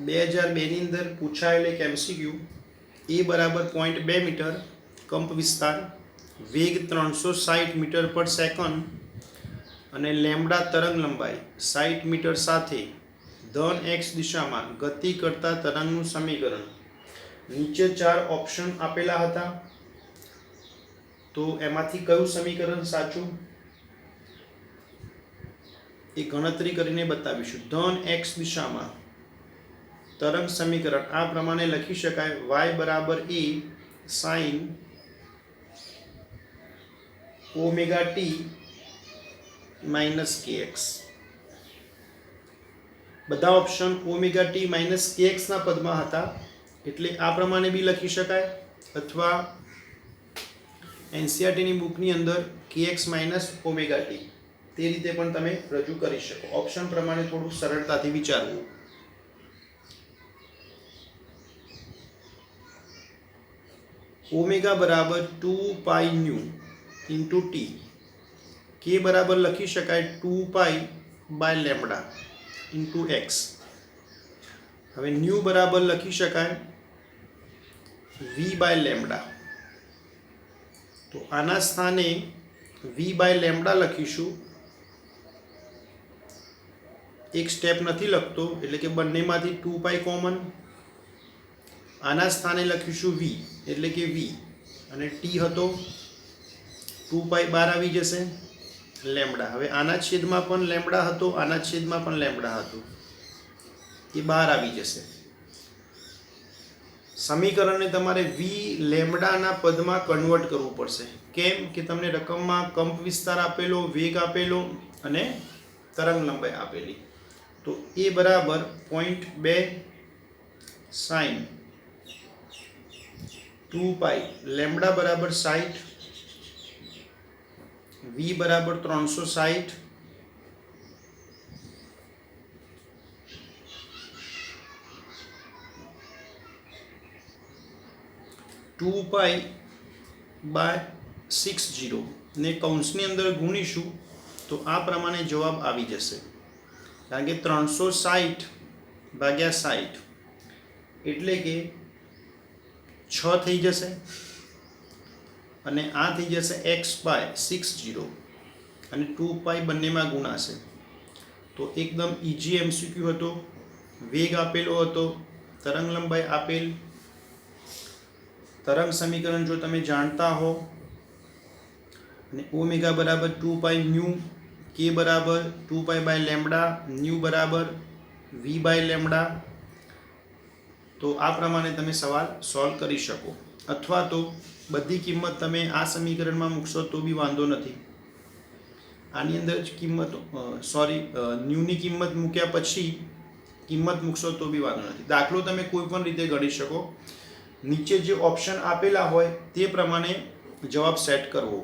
2002ની અંદર પૂછાયેલ એક MCQ એ બરાબર 0.2 મીટર કંપ વિસ્તાર, વેગ 360 મીટર પર સેકન્ડ અને લેમ્બડા તરંગ લંબાઈ 60 મીટર સાથે ધન x દિશામાં ગતિ કરતા તરંગનું સમીકરણ. નીચે 4 ઓપ્શન આપેલા હતા, તો એમાંથી કયું સમીકરણ સાચું એ ગણતરી કરીને બતાવીશું. ધન x દિશામાં તરંગ સમીકરણ આ પ્રમાણે લખી શકાય: y બરાબર a sin omega T minus kx. બધા option omega T minus kx ના પદમાં હતા, એટલે આ પ્રમાણે બી લખી શકાય, અથવા એનસીઆરટીની બુકની અંદર kx માઇનસ ઓમેગા ટી તે રીતે પણ તમે રજૂ કરી શકો. ઓપ્શન પ્રમાણે થોડું સરળતાથી વિચારવું. ઓમેગા બરાબર 2 પાઈ ન્યુ ઇન્ટુ ટી. કે બરાબર લખી શકાય 2 pi by lambda into x. હવે ન્યુ બરાબર લખી શકાય વી બાય લેમ્બડા. તો આના સ્થાને વી બાય લેમ્બડા લખીશું. એક સ્ટેપ નથી લખતો, એટલે કે બંનેમાંથી 2 પાઈ કોમન. આના સ્થાને લખીશું વી, એટલે કે વી, અને ટી હતો 2 પાઈ બહાર આવી જશે લેમ્બડા. હવે આના છેદમાં પણ લેમ્બડા હતો, આના છેદમાં પણ લેમ્બડા હતો, એ બહાર આવી જશે. સમીકરણને તમારે વી લેમ્બડાના પદમાં કન્વર્ટ કરવું પડશે. કેમ કે તમને રકમમાં કંપ વિસ્તાર આપેલો, વેગ આપેલો અને તરંગ લંબાઈ આપેલી. તો એ બરાબર 0.2 સાઇન 2 પાઈ, લેમ્બડા બરાબર 60, વી બરાબર 360, ટુ પાઈ બાય 60 ને કૌંસની અંદર ગુણીશું તો આ પ્રમાણે જવાબ આવી જશે. કારણ કે 360 ભાગ્યા 60 એટલે કે 6 થઈ જશે, અને આ થઈ જશે x બાય 60, અને 2 પાઈ બંનેમાં ગુણાશે. તો એકદમ ઇઝી MCQ હતો. વેગ આપેલો હતો, તરંગ લંબાઈ આપેલ, તરંગ સમીકરણ જો તમે જાણતા હો, અને ઓમેગા બરાબર 2 પાઈ ન્યુ, કે બરાબર 2 પાઈ બાય લેમ્બડા, ન્યુ બરાબર વી બાય લેમ્બડા, તો આ પ્રમાણે તમે સવાલ સોલ્વ કરી શકો. અથવા તો બધી કિંમત તમે આ સમીકરણમાં મૂકશો તો બી વાંધો નથી. આની અંદર જ કિંમત ન્યૂની કિંમત મૂક્યા પછી કિંમત મૂકશો તો બી વાંધો નથી. દાખલો તમે કોઈ પણ રીતે ગણી શકો. નીચે જે ઓપ્શન આપેલા હોય તે પ્રમાણે જવાબ સેટ કરવો.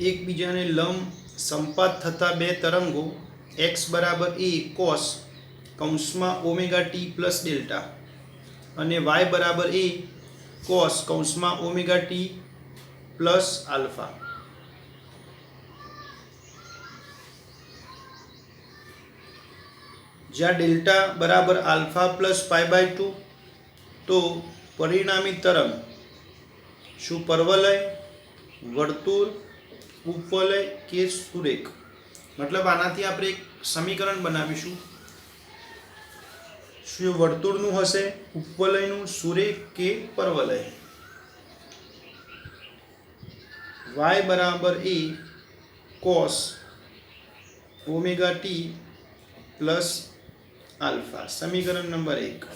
એકબીજાને લંબ સંપાત થતા બે તરંગો x બરાબર a cos કૌંસમાં ઓમેગા ટી પ્લસ ડેલ્ટા અને y બરાબર a cos કૌંસમાં ઓમેગા ટી પ્લસ આલ્ફા. જ્યાં ડેલ્ટા બરાબર આલ્ફા પ્લસ પાઈ બાય 2, તો પરિણામી તરંગ શું પરવલય, વર્તુળ, ઉપવલય કે સુરેખ. મતલબ આનાથી આપણે એક સમીકરણ બનાવીશું. શું એ વર્તુળનું હશે, ઉપવલયનું, સુરેખ કે પરવલય. y બરાબર a cos omega T plus alpha, સમીકરણ નંબર 1.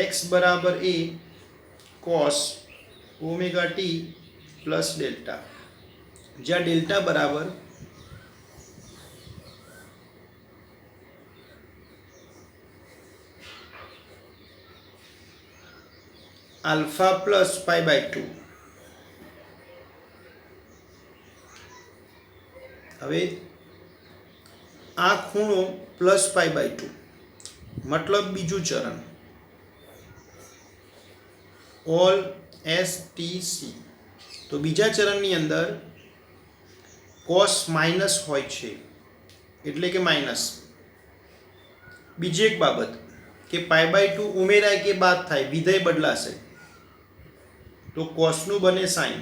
x બરાબર a cos omega T plus delta, જ્યાં ડેલ્ટા બરાબર આલ્ફા પ્લસ પાઈ બાય 2. હવે આ ખૂણો પ્લસ પાઈ બાય 2, મતલબ બીજું ચરણ ઓલ STC. તો બીજા ચરણની અંદર કોસ માઇનસ હોય છે, એટલે કે માઇનસ. બીજી એક બાબત કે π/2 ઉમેરાય કે બાદ થાય, વિધેય બદલાશે તો કોસનું બને સાઇન,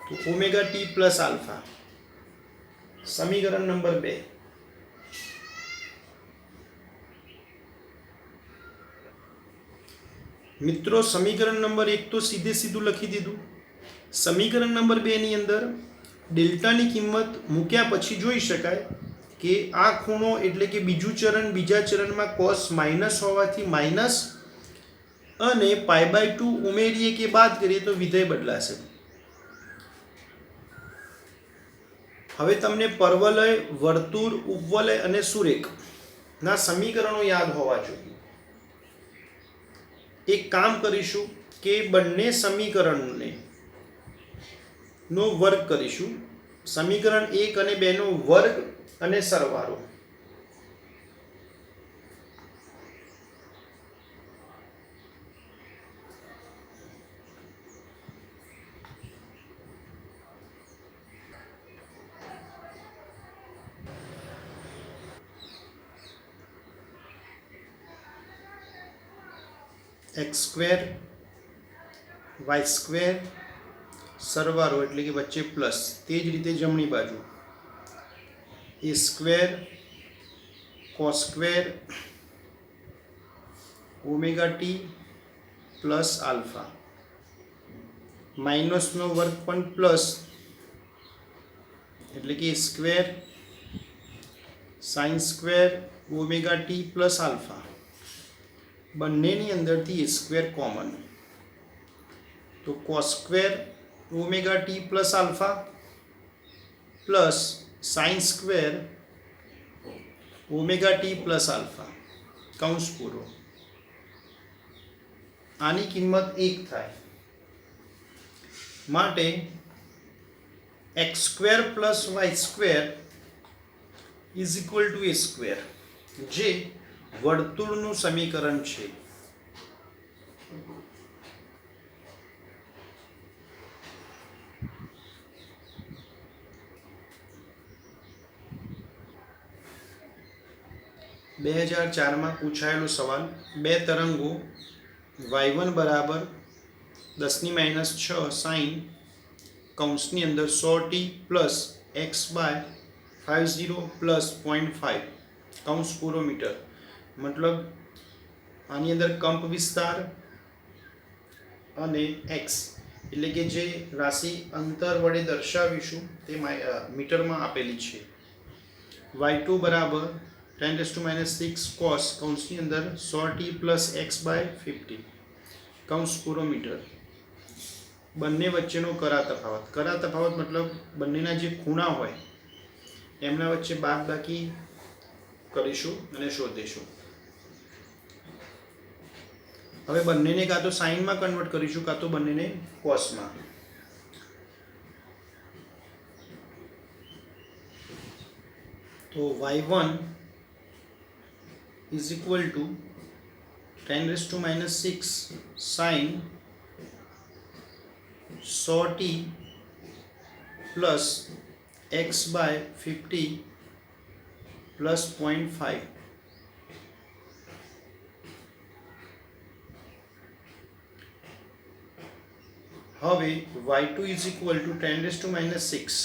તો ઓમેગા ટી પ્લસ આલ્ફા. સમીકરણ નંબર 2. મિત્રો સમીકરણ નંબર 1 તો સીધું લખી દીધું. સમીકરણ નંબર 2 ની અંદર ડેલ્ટાની કિંમત મૂક્યા પછી જોઈ શકાય કે આ ખૂણો એટલે કે બીજું ચરણ, બીજા ચરણમાં કોસ માઇનસ હોવાથી માઇનસ, અને π/2 ઉમેરીએ કે બાદ કરીએ તો વિધેય બદલાશે. હવે તમને પરવલય, વર્તુળ, ઉપવલય અને સુરેખ ના સમીકરણો યાદ હોવા જોઈએ. એક કામ કરીશું કે બંને સમીકરણને નો વર્ગ કરીશું. સમીકરણ 1 અને 2 નો વર્ગ અને સરવાળો. x² y² સરવાળો એટલે કે વચ્ચે પ્લસ. તે જ રીતે જમણી બાજુ a² cos² omega T plus alpha. માઇનસનો વર્ગ પણ પ્લસ એટલે કે a² sin² omega T plus alpha. બંનેની અંદરથી a² કોમન, તો cos² omega T plus alpha plus sin² omega T plus alpha કૌંસ પૂરો. આની કિંમત 1 થાય માટે x² plus y² is equal two a², જે વર્તુળનું સમીકરણ છે. માં પૂછાયેલો સવાલ. બે તરંગો y1 બરાબર 10⁻6 સાઇન કૌંસની અંદર 100t પ્લસ x/50 પ્લસ 0.5 કૌંસ પૂરો મીટર. મતલબ આની અંદર કંપ વિસ્તાર અને x એટલે કે જે રાશિ અંતર વડે દર્શાવીશું તે મીટરમાં આપેલી છે. y2 બરાબર 10⁻6 cos કૌંસની અંદર 100t પ્લસ x/50 કૌંસ પૂરો મીટર. બંને વચ્ચેનો કરા તફાવત મતલબ બંનેના જે ખૂણા હોય એમના વચ્ચે બાદબાકી કરીશું અને શોધીશું. હવે બંનેને કાં તો સાઇનમાં કન્વર્ટ કરીશું કાં તો બંનેને કોસમાં. તો y1 is equal to 10⁻6 sin 100t plus x/50 plus 0.5. હવે y2 is equal to 10⁻6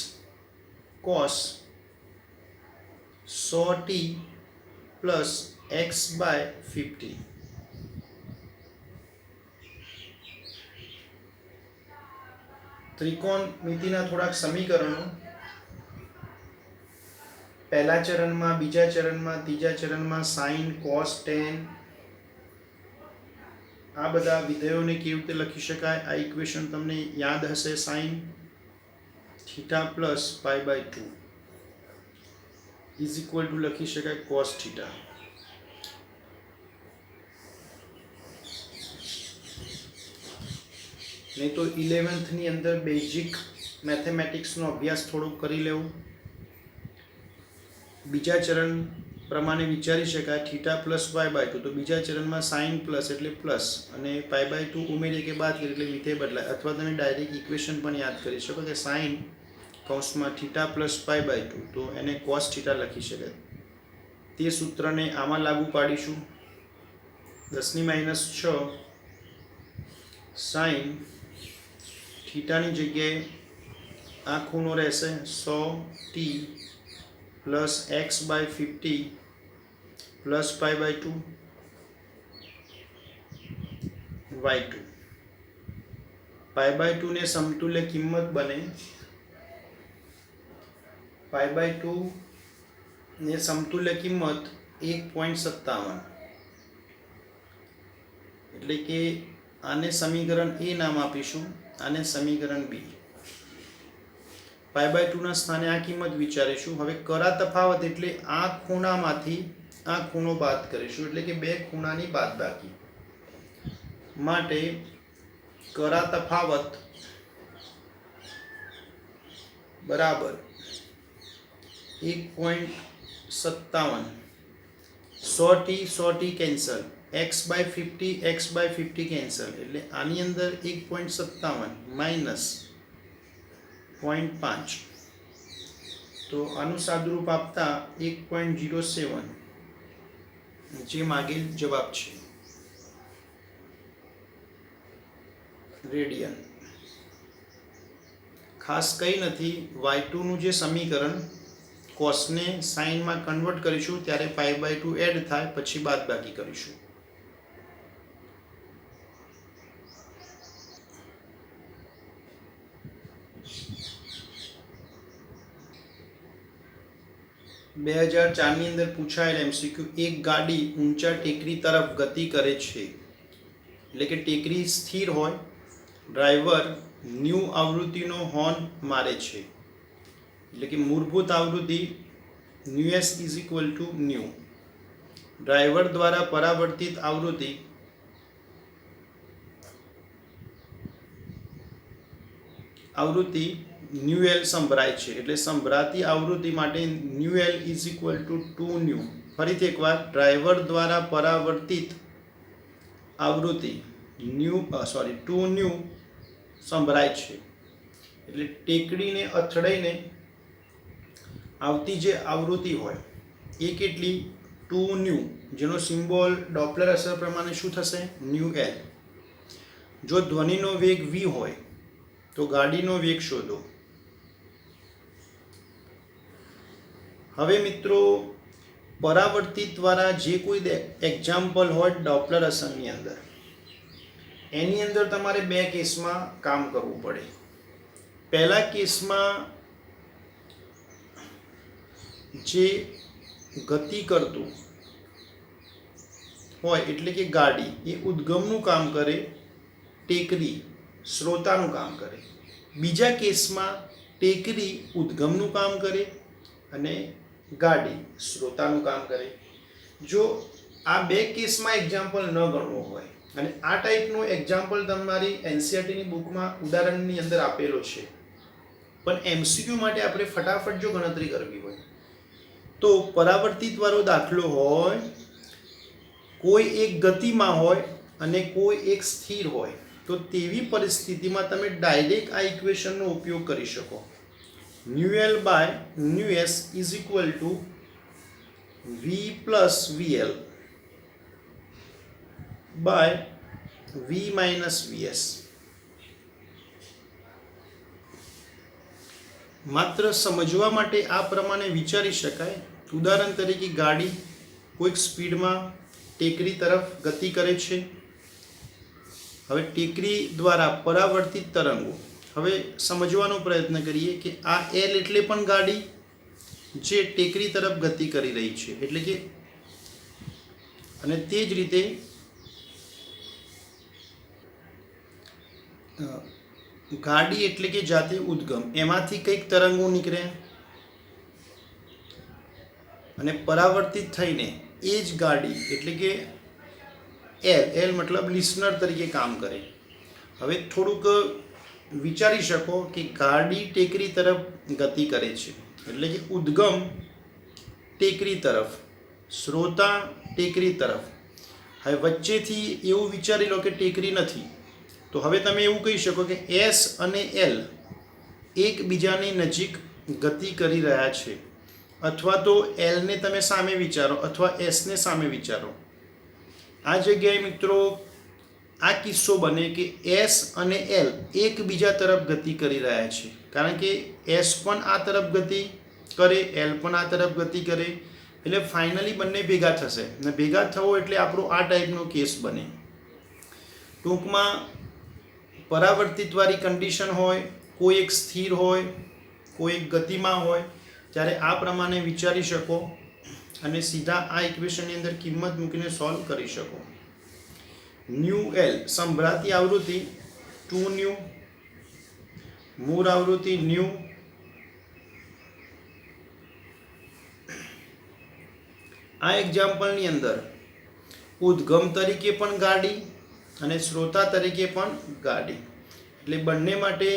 cos 100t plus x/50. ત્રિકોણમિતિના થોડાક સમીકરણો. પહેલા ચરણમાં, બીજા ચરણમાં, ત્રીજા ચરણમાં સાઇન, કોસ, ટેન આ બધા વિધેયોને કેવી રીતે લખી શકાય આ ઇક્વેશન તમને યાદ હશે. Sine theta plus π/2 is equal to લખી શકાય કોસ થીટા. નહીં તો 11th ની અંદર બેઝિક મેથેમેટિક્સનો અભ્યાસ થોડુંક કરી લેવું. બીજા ચરણ પ્રમાણે વિચારી શકાય થીટા પ્લસ π/2, તો બીજા ચરણમાં સાઇન પ્લસ એટલે પ્લસ અને π/2 ઉમેરીએ કે બાદ કરીએ એટલે વિધેય બદલાય. અથવા તમે ડાયરેક્ટ ઇક્વેશન પણ યાદ કરી શકો કે સાઇન કૌંસમાં થીટા પ્લસ π/2, તો એને cos થીટા લખી શકાય. તે સૂત્રને આમાં લાગુ પાડીશું. 10⁻6 સાઇન થીટાની જગ્યાએ આ ખૂણો રહેશે 100t plus x/50 plus π/2 y2. π/2 ને સમતુલ્ય કિંમત બને π/2 ને સમતુલ્ય કિંમત 1.57. એટલે કે આને સમીકરણ એ નામ આપીશું, આને સમીકરણ બી. π/2 ના સ્થાને આ કિંમત વિચારીશું. હવે કરા તફાવત એટલે આ ખૂણામાંથી આ ખૂણો બાદ કરીશું, એટલે કે બે ખૂણાની બાદબાકી માટે કરા તફાવત બરાબર 1.57. 100t કેન્સલ, x/50 કેન્સલ, એટલે આની અંદર 1.57 માઇનસ 0.5, તો આનું સાદુરૂપ આપતા 1.07 જે માગેલ જવાબ છે રેડિયન. ખાસ કંઈ નથી, y2 નું જે સમીકરણ કોસને સાઇનમાં કન્વર્ટ કરીશું ત્યારે π/2 એડ થાય, પછી બાદબાકી કરીશું. બે 2004ની અંદર પૂછાયેલ MCQ, એક ગાડી ઊંચા ટેકરી તરફ ગતિ કરે છે, એટલે કે ટેકરી સ્થિર હોય, ડ્રાઈવર ન્યૂ આવૃત્તિનો હોર્ન મારે છે, એટલે કે મૂળભૂત આવૃત્તિ new S is equal to new. Driver દ્વારા પરાવર્તિત આવૃત્તિ ન્યુ એલ સંભળાય છે, એટલે સંભળાતી આવૃત્તિ માટે new L is equal to 2 new. ફરીથી એકવાર, ડ્રાઈવર દ્વારા પરાવર્તિત આવૃત્તિ 2 ન્યૂ સંભળાય છે, એટલે ટેકડીને અથડાઈને આવતી જે આવૃત્તિ હોય એ કેટલી 2 ન્યૂ, જેનો સિમ્બોલ ડોપલર અસર પ્રમાણે શું થશે ન્યૂ એલ. જો ધ્વનિનો વેગ v હોય તો ગાડીનો વેગ શોધો. હવે મિત્રો, પરાવર્તિત દ્વારા જે કોઈ એક્ઝામ્પલ હોય ડોપલર અસરની અંદર, એની અંદર તમારે બે કેસમાં કામ કરવું પડે. પહેલા કેસમાં જે ગતિ કરતું હોય એટલે કે ગાડી એ ઉદ્ગમનું કામ કરે, ટેકરી શ્રોતાનું કામ કરે. બીજા કેસમાં ટેકરી ઉદ્ગમનું કામ કરે અને ગાડી શ્રોતાનું કામ કરે. જો આ બે કેસમાં એક્ઝામ્પલ ન ગણવો હોય અને આ ટાઈપનું એક્ઝામ્પલ તમારી NCERTની બુકમાં ઉદાહરણની અંદર આપેલો છે, પણ MCQ માટે આપણે ફટાફટ જો ગણતરી કરવી હોય તો પરાવર્તિત વાળો દાખલો હોય, કોઈ એક ગતિમાં હોય અને કોઈ એક સ્થિર હોય, તો તેવી પરિસ્થિતિમાં તમે ડાયરેક્ટ આ ઇક્વેશનનો ઉપયોગ કરી શકો. Nu L by nu S is equal to v plus VL by v minus VS. માત્ર સમજવા માટે આ પ્રમાણે વિચારી શકાય. ઉદાહરણ તરીકે, ગાડી કોઈક સ્પીડમાં ટેકરી તરફ ગતિ કરે છે. હવે ટેકરી દ્વારા પરાવર્તિત તરંગો, હવે સમજવાનો પ્રયત્ન કરીએ કે આ એલ એટલે પણ ગાડી જે ટેકરી તરફ ગતિ કરી રહી છે, એટલે કે, અને તે જ રીતે ગાડી એટલે કે જાતે ઉદ્ગમ, એમાંથી કંઈક તરંગો નીકળે અને પરાવર્તિત થઈને એ જ ગાડી એટલે કે એલ મતલબ લિસનર તરીકે કામ કરે. હવે થોડુંક વિચારી શકો કે ગાડી ટેકરી તરફ ગતિ કરે છે, એટલે કે ઉદ્ગમ ટેકરી તરફ, શ્રોતા ટેકરી તરફ. હવે વચ્ચેથી એવું વિચારી લો કે ટેકરી નથી, તો હવે તમે એવું કહી શકો કે એસ અને એલ એકબીજાની નજીક ગતિ કરી રહ્યા છે, અથવા તો એલને તમે સામે વિચારો અથવા એસને સામે વિચારો. આ જગ્યાએ મિત્રો આ કિસ્સો બને કે એસ અને એલ એકબીજા તરફ ગતિ કરી રહ્યા છે, કારણ કે એસ પણ આ તરફ ગતિ કરે, એલ પણ આ તરફ ગતિ કરે, એટલે ફાઇનલી બંને ભેગા થશે. અને ભેગા થવો એટલે આપણો આ ટાઈપનો કેસ બને. ટૂંકમાં પરાવર્તિતવાળી કન્ડિશન હોય, કોઈ એક સ્થિર હોય, કોઈ એક ગતિમાં હોય, ત્યારે આ પ્રમાણે વિચારી શકો અને સીધા આ ઇક્વેશનની અંદર કિંમત મૂકીને સોલ્વ કરી શકો. ન્યુ એલ સંભળાતી આવૃત્તિ 2 ન્યુ, મૂળ આવૃત્તિ ન્યુ, આ એક્ઝામ્પલની અંદર ઉદ્ગમ તરીકે પણ ગાડી અને શ્રોતા તરીકે પણ ગાડી, એટલે બંને માટે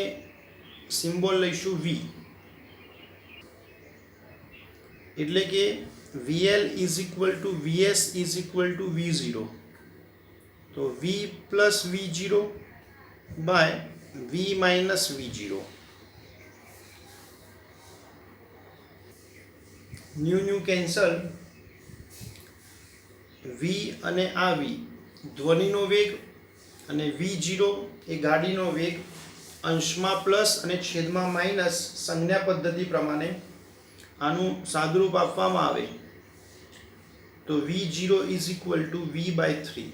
સિમ્બોલ લઈશું વી. એટલે કે VL is equal to VS is equal to V0. તો V plus V0 by V minus V0. Nu cancel. V અને આ V ધ્વનિનો વેગ અને V0 એ ગાડીનો વેગ, અંશમાં પ્લસ અને છેદમાં માઇનસ સંજ્ઞા પદ્ધતિ પ્રમાણે આનું સાદુરૂપ આપવામાં આવે તો V0 is equal two V/3.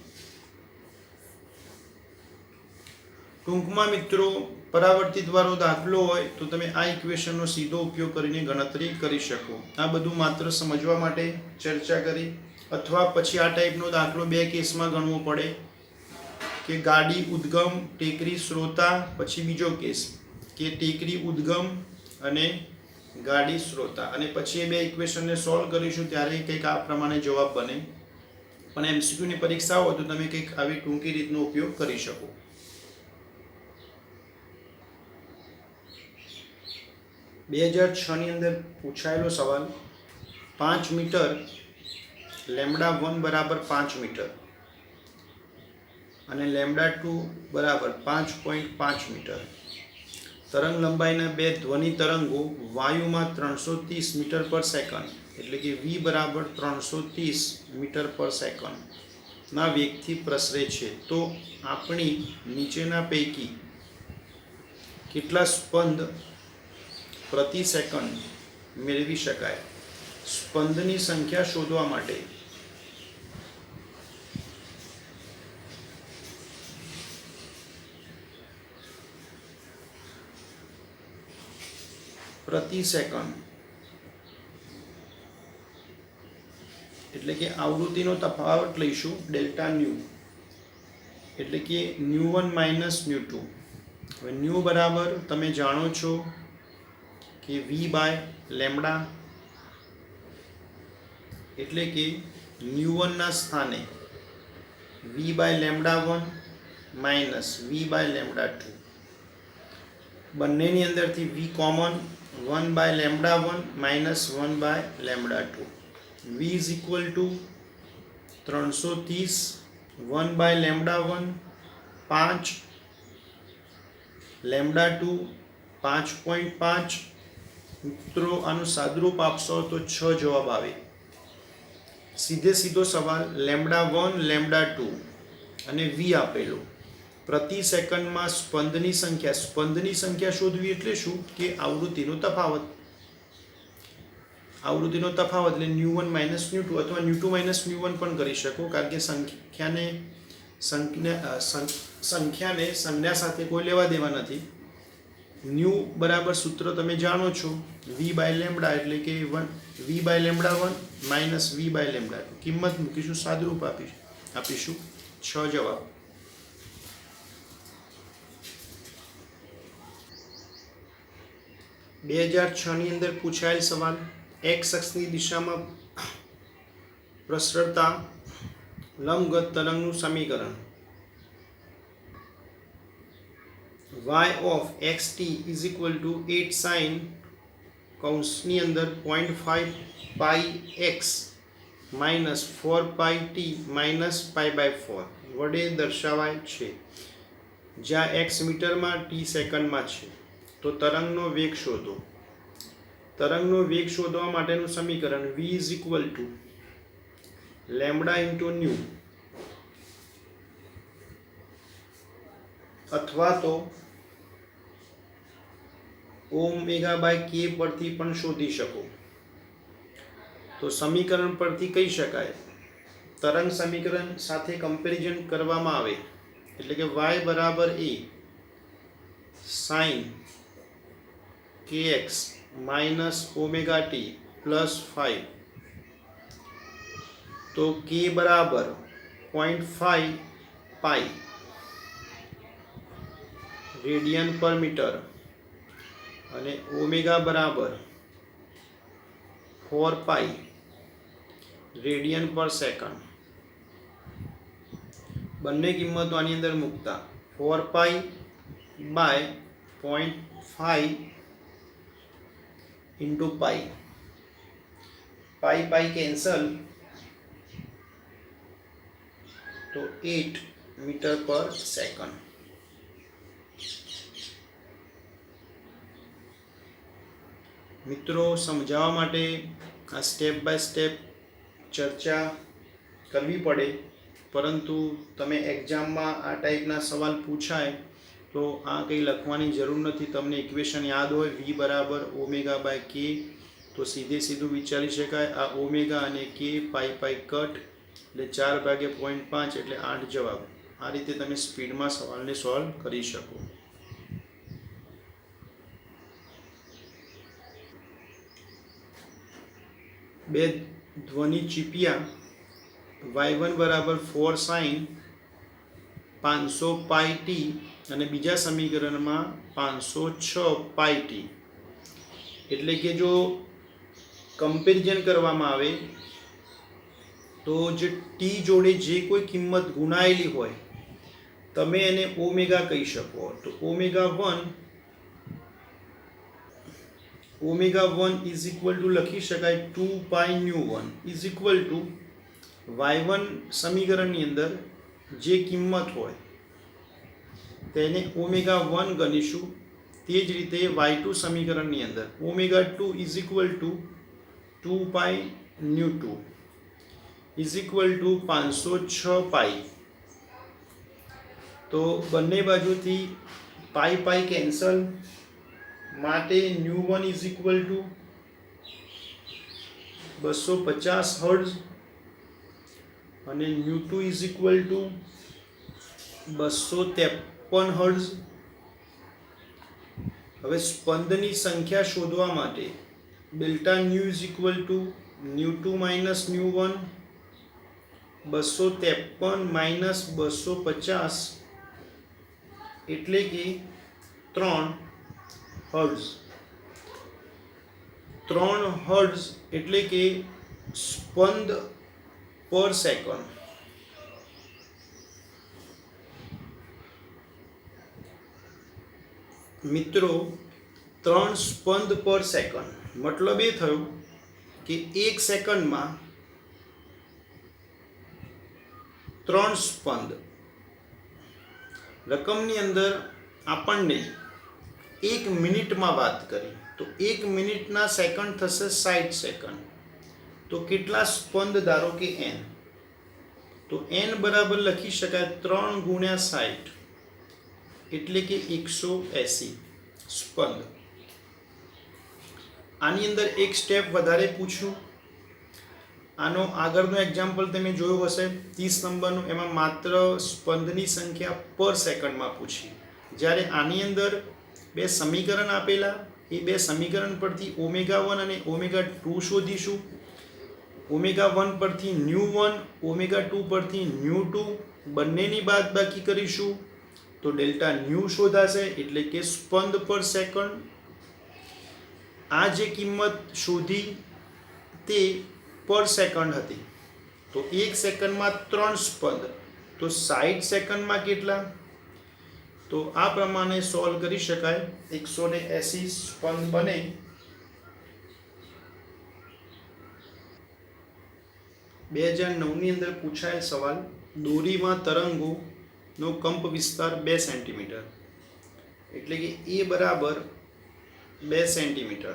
ટૂંકમાં મિત્રો પરાવર્તિતવાળો દાખલો હોય તો તમે આ ઇક્વેશનનો સીધો ઉપયોગ કરીને ગણતરી કરી શકો. આ બધું માત્ર સમજવા માટે ચર્ચા કરી, અથવા પછી આ ટાઈપનો દાખલો બે કેસમાં ગણવો પડે કે ગાડી ઉદ્ગમ, ટેકરી શ્રોતા, પછી બીજો કેસ કે ટેકરી ઉદ્ગમ અને ગાડી શ્રોતા, અને પછી એ બે ઇક્વેશનને સોલ્વ કરીશું ત્યારે કંઈક આ પ્રમાણે જવાબ બને. પણ એમસીક્યુની પરીક્ષા હોય તો તમે કંઈક આવી ટૂંકી રીતનો ઉપયોગ કરી શકો. બે 2006ની અંદર પૂછાયેલો સવાલ, 5 મીટર λ1 બરાબર 5 મીટર અને λ2 બરાબર 5.5 મીટર. તરંગ લંબાઈના બે ધ્વનિ તરંગો વાયુમાં 330 મીટર પર સેકન્ડ, એટલે કે v બરાબર 330 મીટર પર સેકન્ડના વેગથી પ્રસરે છે. તો આપણી નીચેના પૈકી કેટલા સ્પંદ પ્રતિ સેકન્ડ મેળવી શકાય? સ્પંદની સંખ્યા શોધવા માટે પ્રતિ સેકન્ડ એટલે કે આવૃત્તિનો તફાવત લઈશું ડેલ્ટા ન્યુ, એટલે કે ન્યુ1 માઇનસ ન્યુ2. હવે ન્યુ બરાબર તમે જાણો છો કે V/λ, એટલે કે ન્યુ1 ના સ્થાને V/λ1 માઇનસ V/λ2. બંનેની અંદરથી V common, 1/λ1 minus 1/λ2. V is equal to 330 1/λ1 5, λ2 5.5. મિત્રો આનું સાદુરૂપ આપશો તો 6 જવાબ આવે. સીધો સવાલ λ1 λ2 અને V આપેલો, પ્રતિ સેકન્ડમાં સ્પંદની સંખ્યા શોધવી એટલે શું કે આવૃત્તિનો તફાવત એટલે ન્યુ1 માઇનસ ન્યુ2 અથવા ન્યુ2 માઇનસ ન્યુ1 પણ કરી શકો, કારણ કે સંખ્યાને સંજ્ઞા સાથે કોઈ લેવા દેવા નથી. ન્યુ બરાબર સૂત્ર તમે જાણો છો V/λ, એટલે કે V/λ1 માઇનસ V/λ2. કિંમત મૂકીશું, સાદુરૂપ આપીશું. 6 જવાબ. બે 2006ની અંદર પૂછાયેલ સવાલ, x અક્ષની દિશામાં પ્રસરતા લંબગત તરંગનું સમીકરણ y of xt is equal to 8 sin કૌંસની અંદર 0.5 pi x minus 4 pi t minus pi/4 વડે દર્શાવાય છે, જ્યાં x મીટરમાં t સેકન્ડમાં છે. તો તરંગનો વેગ શોધો. તરંગનો વેગ શોધવા માટેનું સમીકરણ v is equal two lambda into new અથવા તો ઓમેગા બાય કે પરથી પણ શોધી શકો. તો સમીકરણ પરથી કહી શકાય, તરંગ સમીકરણ સાથે કમ્પેરિઝન કરવામાં આવે એટલે કે y બરાબર a sine kx minus omega T plus 5, તો k બરાબર 0.5 પાઈ રેડિયન પર મીટર અને ઓમેગા બરાબર 4 પાઈ રેડિયન પર સેકન્ડ. બંને કિંમતો આની અંદર મૂકતા 4 pi by 0.5 into pi, pi pi cancel, તો 8 મીટર પર સેકન્ડ. મિત્રો, સમજાવવા માટે આ સ્ટેપ બાય સ્ટેપ ચર્ચા કરવી પડે, પરંતુ તમે એક્ઝામમાં આ ટાઈપના સવાલ પૂછાય તો આ કંઈ લખવાની જરૂર નથી. તમને ઇક્વેશન યાદ હોય v બરાબર ઓમેગા બાય કે, તો સીધું વિચારી શકાય આ ઓમેગા અને કે પાઈ પાઈ કટ એટલે 4 ભાગ્યા 0.5 એટલે 8 જવાબ. આ રીતે તમે સ્પીડમાં સવાલને સોલ્વ કરી શકો. બે ધ્વનિ ચીપિયા y1 બરાબર 4 સાઇન 500 પાઈ ટી અને બીજા સમીકરણમાં 506 પાઈ ટી. એટલે કે જો કમ્પેરિઝન કરવામાં આવે તો જે ટી જોડે જે કોઈ કિંમત ગુણાયેલી હોય તમે એને ઓમેગા કહી શકો. તો ઓમેગા 1 ઇઝ ઇક્વલ ટુ લખી શકાય 2 pi nu 1 is equal to y1 સમીકરણની અંદર જે કિંમત હોય તેને ઓમેગા 1 ગણીશું. તે જ રીતે y2 સમીકરણની અંદર omega 2 is equal to 2 pi nu 2 is equal to 506 pi. તો બંને બાજુથી પાઈ પાઈ કેન્સલ, માટે nu 1 is equal to 250 hertz અને nu 2 is equal to 253 hertz. હવે સ્પંદની સંખ્યા શોધવા માટે delta nu is equal to nu 2 minus nu 1, 253 minus 250 એટલે કે 3 હર્ટ્ઝ. 3 હર્ટ્ઝ એટલે કે સ્પંદ પર સેકન્ડ. મિત્રો, 3 સ્પંદ પર સેકન્ડ મતલબ એ થયો કે 1 સેકન્ડમાં 3 સ્પંદ. રકમની અંદર આપણને 1 મિનિટમાં વાત કરી તો 1 મિનિટના સેકન્ડ થશે 60 સેકન્ડ. તો કેટલા સ્પંદ? ધારો કે n, તો n બરાબર લખી શકાય 3 ગુણ્યા 60 એટલે કે 180 સ્પંદ. આની અંદર એક સ્ટેપ વધારે પૂછ્યું. આનો આગળનો એક્ઝામ્પલ તમે જોયો હશે 30 નંબરનું, એમાં માત્ર સ્પંદની સંખ્યા પર સેકન્ડમાં પૂછી. જ્યારે આની અંદર બે સમીકરણ આપેલા, એ બે સમીકરણ પરથી ઓમેગા 1 અને ઓમેગા 2 શોધીશું. ઓમેગા 1 પરથી ન્યુ 1, ઓમેગા 2 પરથી ન્યુ 2, બંનેની બાદબાકી કરીશું તો ડેલ્ટા ન્યુ શોધાશે એટલે કે સ્પંદ પર સેકન્ડ. આ જે કિંમત શોધી તે પર સેકન્ડ હતી. તો 1 સેકન્ડમાં 3 સ્પંદ, તો 60 સેકન્ડમાં કેટલા? તો આ પ્રમાણે સોલ્વ કરી શકાય. 180 સ્પંદ બને. બે 2009ની અંદર પૂછાયેલ સવાલ, દોરીમાં તરંગોનો કંપ વિસ્તાર 2 સેન્ટીમીટર એટલે કે એ બરાબર 2 સેન્ટીમીટર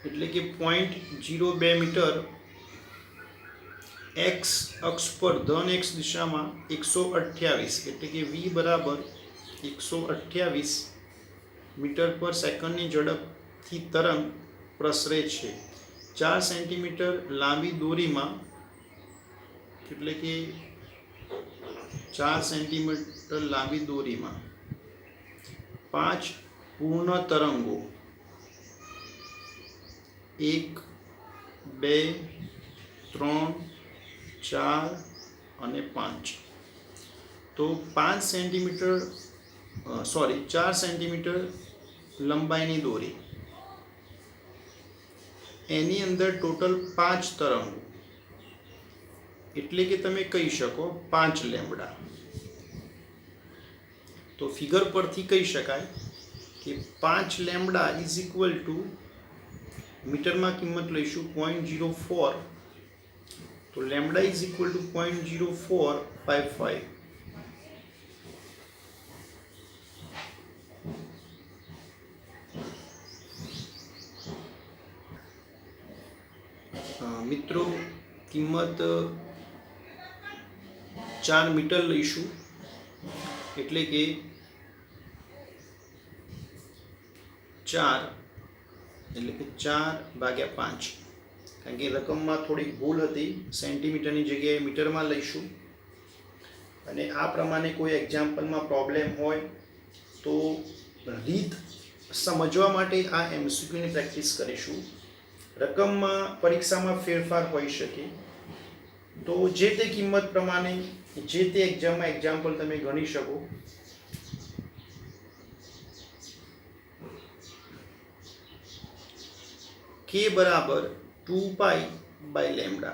એટલે કે 0.02 મીટર एक्स अक्ष पर धन एक्स दिशा में 128 એટલે કે v बराबर 128 मीटर पर सेकंड की झड़प थी तरंग प्रसरे छे 4 सेंटीमीटर लांबी दोरी में એટલે કે 4 सेंटीमीटर लांबी दोरी में 5 पूर्ण तरंगों 1 2 3 4 અને 5 तो 5 सेंटीमीटर 4 सेंटीमीटर लंबाईनी दोरी एनी अंदर टोटल 5 तरंगों एटले के तमे कही शको 5 लेम्बडा। तो फिगर परथी कही शकाय कि 5 lambda is equal to metre में किंमत लईशुं 0.04 तो लेम्बडा इज इक्वल टू 0.0455। मित्रों किंमत 4 मीटर लईशुं एटले के 4/5 कारण के रकम में थोड़ी भूल थी सेंटीमीटर की जगह मीटर में लईशुं अने आ प्रमाणे कोई एक्जाम्पल में प्रॉब्लम होय तो रीत समझवा माटे आ एमसीक्यू ની प्रेक्टिस करीशुं। रकम में परीक्षा में फेरफार होई शके तो जे ते किंमत प्रमाणे जे ते एक्जाम में एक्जाम्पल तमे गणी शको। के बराबर 2 पाई बाय लेम्बडा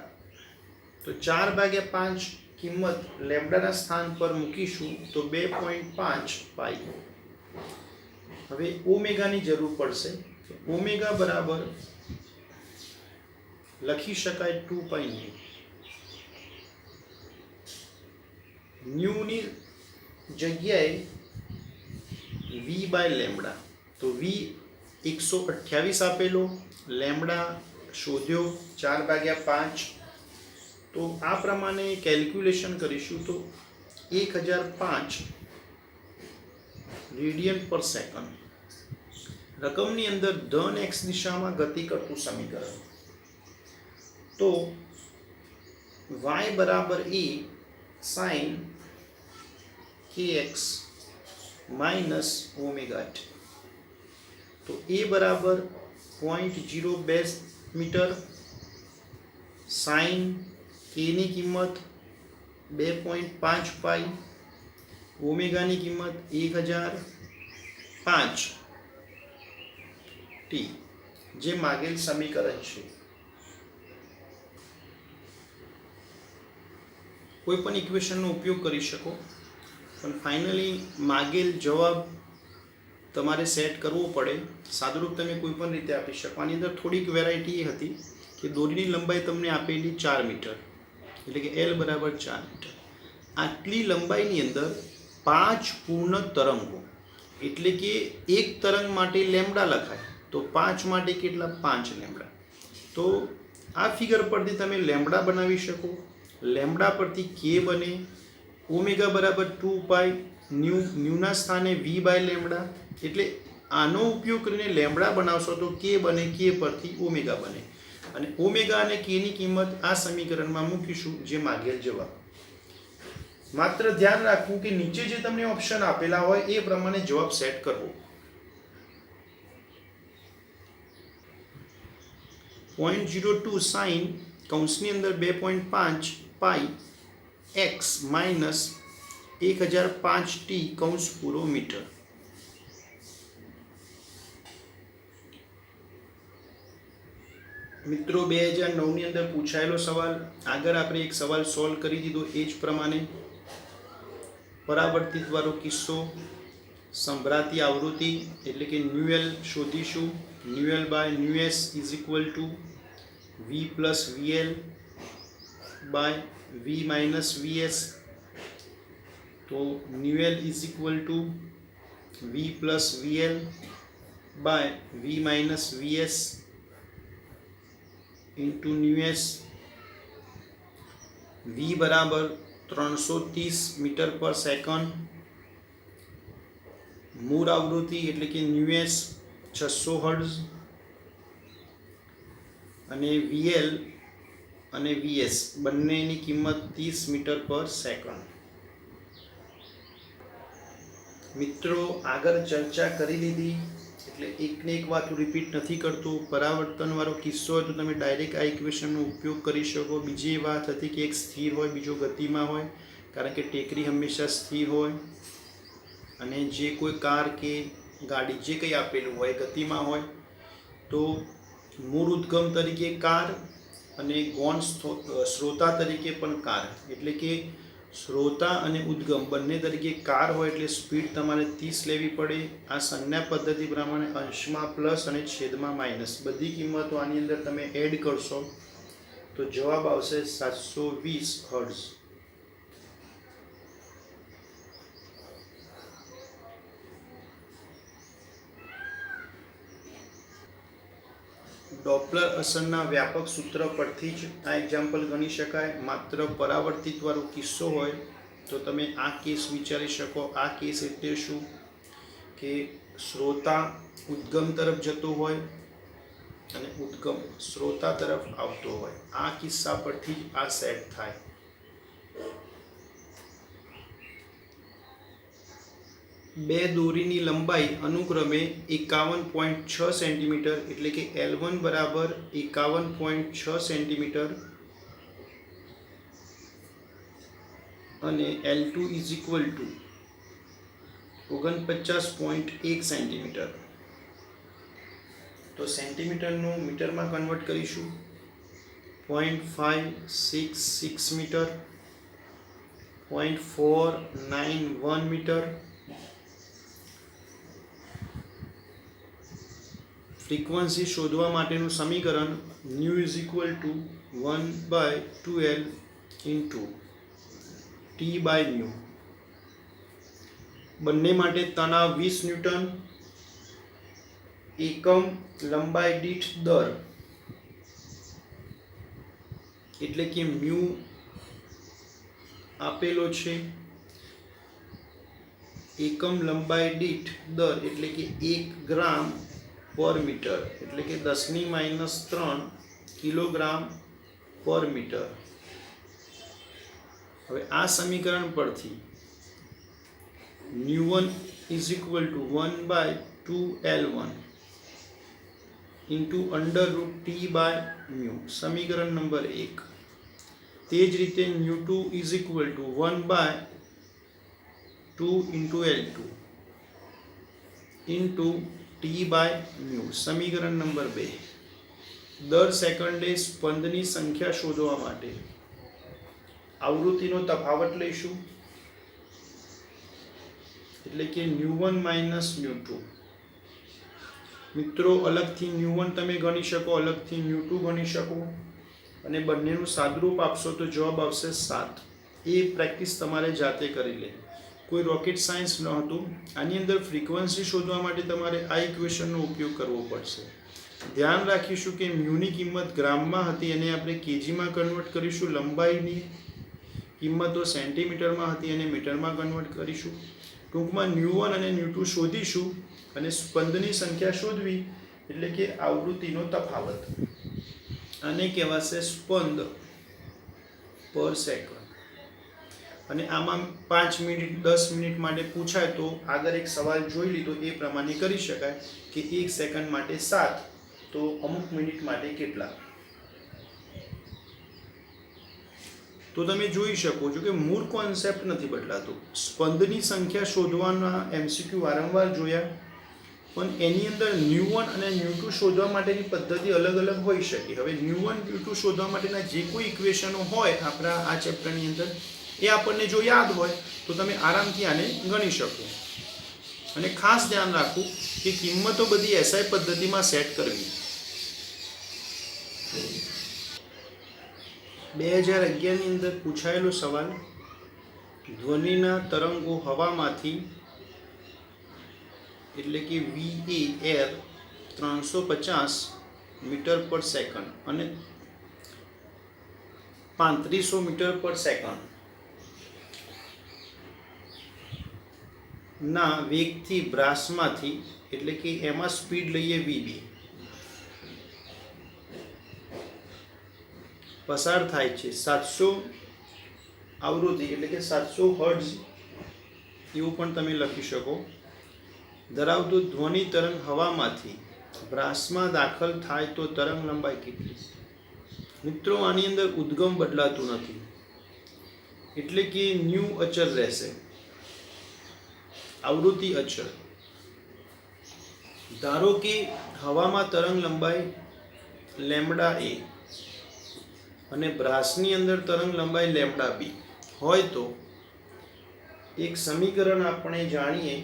तो 4/5 किंमत लेम्बडा स्थान पर मूकीशुं तो 2.5 पाई। हवे ओमेगा नी जरूर पड़शे तो ओमेगा बराबर लखी शकाय 2 पाई न्यू। न्यू नी जग्याए v बाय लेम्बडा तो v 128 आपेलो लेम्बडा शोध्यो 4/5 तो आ प्रमाणे कैलक्युलेशन करीशुं तो 1005 रेडियन पर सेकंड रकमनी अंदर धन एक्स दिशा में गति करतुं समीकरण तो y बराबर a sin kx minus omega t तो a बराबर 0.02 मीटर साइन के नी किंमत 2.5 पाई ओमेगा नी किंमत 1005 टी जे मागेल समीकरण छे। कोईपण इक्वेशनનો उपयोग કરી શકો પણ ફાઇનલી માગેલ જવાબ તમારે સેટ કરવો પડે। સાદુરૂપ તમે કોઈપણ રીતે આપી શકો। આની અંદર થોડીક વેરાયટી એ હતી કે દોરીની લંબાઈ તમને આપેલી 4 મીટર એટલે કે L બરાબર 4 મીટર। આટલી લંબાઈની અંદર 5 પૂર્ણ તરંગો એટલે કે એક તરંગ માટે લેમ્બડા લખાય તો 5 માટે કેટલા 5 લેમ્બડા। તો આ ફિગર પરથી તમે લેમ્બડા બનાવી શકો। लेम्बडा परथी के बने ओमेगा बराबर 2 पाई न्यू न्यूना स्थाने v बाय लेम्बडा एटले आनो उपयोग करीने लेम्बडा बनावशो तो के बने के परथी ओमेगा बने अने ओमेगा अने के नी किंमत आ समीकरणमां मूकीशुं जे मागेल जवाब। मात्र ध्यान राखवुं के नीचे जे तमने ऑप्शन आपेला होय ए प्रमाणे जवाब सेट करवो। 0.02 साइन कौंसनी अंदर 2.5 पाई एक्स माइनस 1005 टी कौंस पूरो मीटर। मित्रों 2009 ની અંદર પૂછાયેલો સવાલ આગળ આપણે એક સવાલ સોલ્વ કરી દીધો એ જ પ્રમાણે પરાવર્તિત વાળો કિસ્સો સંભ્રાતી આવૃત્તિ એટલે કે ન્યુએલ શોધીશું। Nu L by nu S is equal to v plus v L by v minus v S तो nu L is equal to v plus v L by v minus vs into nu S. v बराबर 330 मीटर पर सेकंड। मूળ आवृत्ति એટલે કે new S 600 hertz અને VL અને VS બંનેની કિંમત 30 મીટર પર સેકન્ડ। મિત્રો આગળ ચર્ચા કરી લીધી એટલે એકને એક વાત રિપીટ નથી કરતો। પરાવર્તનવાળો કિસ્સો હોય તો તમે ડાયરેક્ટ આ ઇક્વેશનનો ઉપયોગ કરી શકો। બીજી વાત હતી કે એક સ્થિર હોય બીજો ગતિમાં હોય, કારણ કે ટેકરી હંમેશા સ્થિર હોય અને જે કોઈ કાર કે ગાડી જે કંઈ આપેલું હોય ગતિમાં હોય તો મૂળ ઉદ્ગમ તરીકે કાર અને ગૌણ શ્રોતા તરીકે પણ કાર, એટલે કે શ્રોતા અને ઉદ્ગમ બંને તરીકે કાર હોય એટલે સ્પીડ તમારે 30 લેવી પડે। આ સંજ્ઞા પદ્ધતિ પ્રમાણે અંશમાં પ્લસ અને છેદમાં માઇનસ બધી કિંમતો આની અંદર તમે એડ કરશો તો જવાબ આવશે 720 હર્ટ્ઝ। ડોપલર અસરના વ્યાપક સૂત્ર પરથી જ આ એક્ઝામ્પલ ગણી શકાય। માત્ર પરાવર્તિતવાળો કિસ્સો હોય તો તમે આ કેસ વિચારી શકો। આ કેસ એટલે શું કે શ્રોતા ઉદ્ગમ તરફ જતો હોય અને ઉદ્ગમ શ્રોતા તરફ આવતો હોય। આ કિસ્સા પરથી જ આ સેટ થાય। બે દોરીની લંબાઈ અનુક્રમે 51.6 સેન્ટીમીટર એટલે કે L1 બરાબર 51.6 સેન્ટીમીટર અને L2 is equal two 49.1 centimetre. તો સેન્ટીમીટરનું મીટરમાં કન્વર્ટ કરીશું। 0.566 મીટર, 0.491 મીટર। ફ્રીક્વન્સી શોધવા માટેનું સમીકરણ nu is equal to 1/2L into T by nu. બંને માટે તણાવ 20 ન્યૂટન, એકમ લંબાઈ દીઠ દર એટલે કે મ્યુ આપેલો છે। એકમ લંબાઈ દીઠ દર એટલે કે 1 ગ્રામ પર મીટર એટલે કે 10⁻³ કિલોગ્રામ પર મીટર। હવે આ સમીકરણ પરથી nu one is equal to 1/2L1 into √T by mu, સમીકરણ નંબર 1। તે જ રીતે nu two is equal to 1/2 into L2 into T by mu, સમીકરણ નંબર 2। દર સેકન્ડે સ્પંદની સંખ્યા શોધવા માટે આવૃત્તિનો તફાવત લઈશું એટલે કે ન્યુ1 માઇનસ ન્યુ2। મિત્રો અલગથી ન્યુ1 તમે ગણી શકો, અલગથી ન્યુ2 ગણી શકો અને બંનેનું સાદરૂપ આપશો તો જવાબ આવશે 7। એ પ્રેક્ટિસ તમારે જાતે કરી લે, કોઈ રોકેટ સાયન્સ ન હતું। આની અંદર ફ્રીક્વન્સી શોધવા માટે તમારે આ ઇક્વેશનનો ઉપયોગ કરવો પડશે। ધ્યાન રાખીશું કે મ્યુની કિંમત ગ્રામમાં હતી અને આપણે કેજીમાં કન્વર્ટ કરીશું। લંબાઈની કિંમતો સેન્ટીમીટરમાં હતી અને મીટરમાં કન્વર્ટ કરીશું। ટૂંકમાં ન્યુ1 અને ન્યુ2 શોધીશું અને સ્પંદની સંખ્યા શોધવી એટલે કે આવૃત્તિનો તફાવત। આને કહેવાશે સ્પંદ પર સેકન્ડ। અને આમાં 5 મિનિટ 10 મિનિટ માટે પૂછાય તો આગળ એક સવાલ જોઈ લીધો એ પ્રમાણે કરી શકાય કે 1 સેકન્ડ માટે 7 તો અમુક મિનિટ માટે કેટલા। તો તમે જોઈ શકો છો કે મૂળ કોન્સેપ્ટ નથી બદલાતો। સ્પંદની સંખ્યા શોધવાના એમસીક્યુ વારંવાર જોયા, પણ એની અંદર ન્યુ1 અને ન્યુ2 શોધવા માટેની પદ્ધતિ અલગ અલગ હોઈ શકે। હવે ન્યુ1 ન્યુ2 શોધવા માટેના જે કોઈ ઇક્વેશનો હોય આપણા આ ચેપ્ટરની અંદર એ આપણને જો યાદ હોય તો તમે આરામથી આને ગણી શકો। અને ખાસ ધ્યાન રાખવું કે કિંમતો બધી એસઆઈ પદ્ધતિમાં સેટ કરવી। 2011ની અંદર પૂછાયેલો સવાલ, ધ્વનિના તરંગો હવામાંથી એટલે કે વી એ એર 350 મીટર પર સેકન્ડ અને 3500 મીટર પર સેકન્ડ ના વેગથી બ્રાસમાંથી, એટલે કે એમાં સ્પીડ લઈએ વીબી, પસાર થાય છે 700 આવૃત્તિ એટલે કે 700 હર્ટ્ઝ એવું પણ તમે લખી શકો ધરાવતું ધ્વનિ તરંગ હવામાંથી બ્રાસમાં દાખલ થાય તો તરંગ લંબાઈ કેટલી? મિત્રો આની અંદર ઉદ્ગમ બદલાતું નથી એટલે કે ન્યૂ અચળ રહેશે, આવૃત્તિ અચળ. ધારો કે હવામાં તરંગ લંબાઈ લેમ્બડા એ અને બ્રાસની અંદર તરંગ લંબાઈ લેમ્બડા બી હોય તો એક સમીકરણ આપણે જાણીએ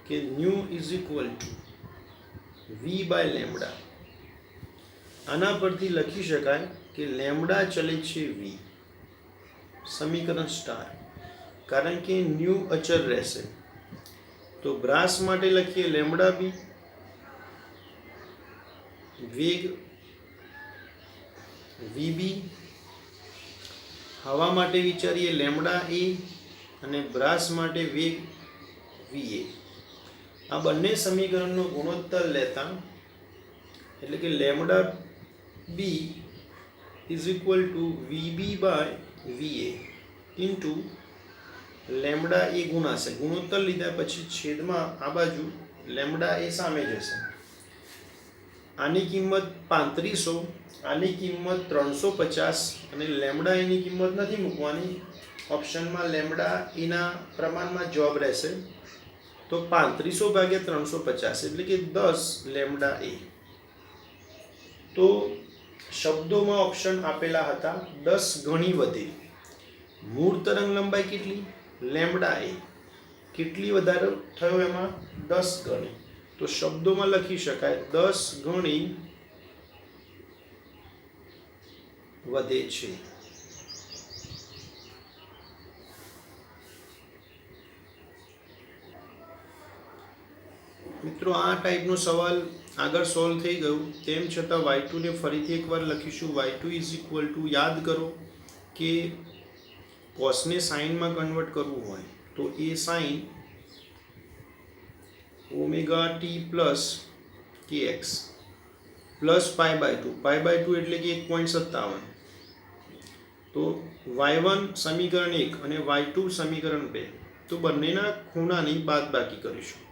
કે nu is equal to v by lambda. આના પરથી લખી શકાય કે લેમ્બડા ચલે છે વી, સમીકરણ સ્ટાર, કારણ કે ન્યૂ અચળ રહેશે. તો બ્રાસ માટે લખીએ લેમ્બડા બી, વેગ વીબી, હવા માટે વિચારીએ લેમ્બડા એ અને બ્રાસ માટે વેગ વીએ. આ બંને સમીકરણનો ગુણોત્તર લેતા એટલે કે lambda B is equal to v B by v A into lambda A ગુણાશે. ગુણોત્તર લીધા પછી છેદમાં આ બાજુ લેમ્બડા એ સામે જશે. આની કિંમત 3500, આની કિંમત 350 અને લેમ્બડા એની કિંમત નથી મૂકવાની, ઓપ્શનમાં લેમ્બડા એના પ્રમાણમાં જવાબ રહેશે. તો 3500 ભાગ્યા 350 એટલે કે 10 લેમ્બડા એ. તો શબ્દોમાં ઓપ્શન આપેલા હતા 10 ગણી વધે. મૂળ તરંગ લંબાઈ કેટલી? લેમ્બડા એ. કેટલી વધારો થયો એમાં? 10 ગણી. તો શબ્દોમાં લખી શકાય 10 ગણી વધે છે. મિત્રો આ ટાઈપનો સવાલ આગળ સોલ્વ થઈ ગયું, તેમ છતાં y2 ને ફરીથી એકવાર લખીશું. y2 ઇઝ ઇક્વલ ટુ, યાદ કરો કે કોસને સાઇનમાં કન્વર્ટ કરવું હોય તો a sine omega T plus k x plus pi by two એટલે કે 1.57. તો y1 સમીકરણ 1 અને y2 સમીકરણ 2, તો બંનેના ખૂણાની બાદબાકી કરીશું,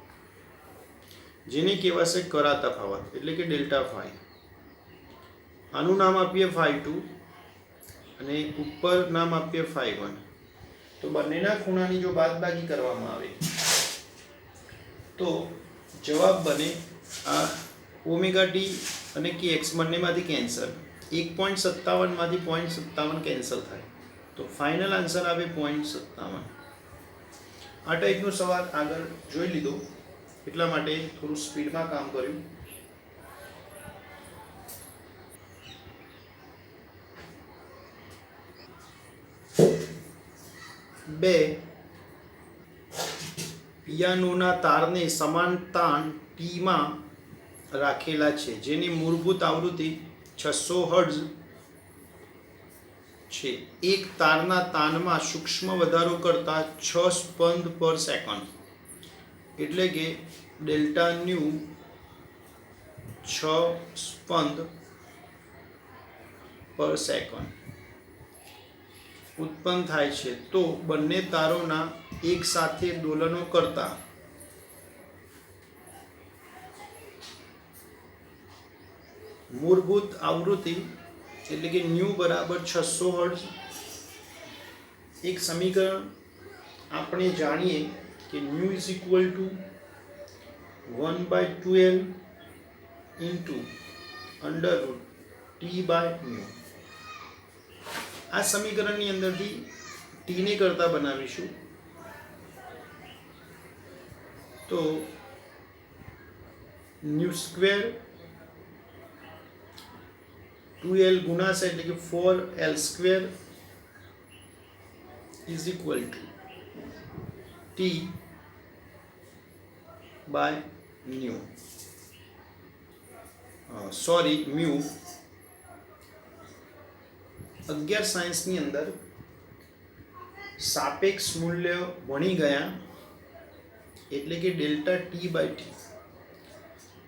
જેને કહેવાશે કરા તફાવત એટલે કે ડેલ્ટા ફાઈ. આનું નામ આપીએ φ2 અને ઉપર નામ આપીએ φ1. તો બંનેના ખૂણાની જો બાદબાકી કરવામાં આવે તો જવાબ બને આ ઓમેગા ટી અને કે એક્સ બંનેમાંથી કેન્સલ, 1.57 માંથી 0.57 કેન્સલ થાય, તો ફાઇનલ આન્સર આવે 0.57. આ ટાઈપનો સવાલ આગળ જોઈ લીધો, એટલા માટે થોડું સ્પીડમાં કામ કર્યું. બે પિયાનોના તારને સમાન તાણ ટીમાં રાખેલા છે, જેની મૂળભૂત આવૃત્તિ 600 હર્ટ્ઝ છે. એક તારના તાનમાં સૂક્ષ્મ વધારો કરતા 6 સ્પંદ પર સેકન્ડ, એટલે કે ડેલ્ટા ન્યૂ 6 સ્પંદ પર સેકન્ડ ઉત્પન્ન થાય છે. તો બંને તારોના એક સાથે દોલનો કરતા મૂળભૂત આવૃત્તિ એટલે કે ન્યૂ બરાબર 600 હર્ટ્ઝ. એક સમીકરણ આપણે જાણીએ કે nu is equal to 1/2L into under root t by nu. આ સમીકરણની અંદરથી ટીને કરતા બનાવીશું. તો ન્યૂ સ્ક્વેર 2L ગુણાશે એટલે કે 4L square is equal to t by nu sorry mu 11 સાયન્સની અંદર સાપેક્ષ મૂલ્ય ભણી ગયા એટલે કે ડેલ્ટા ટી બાય ટી.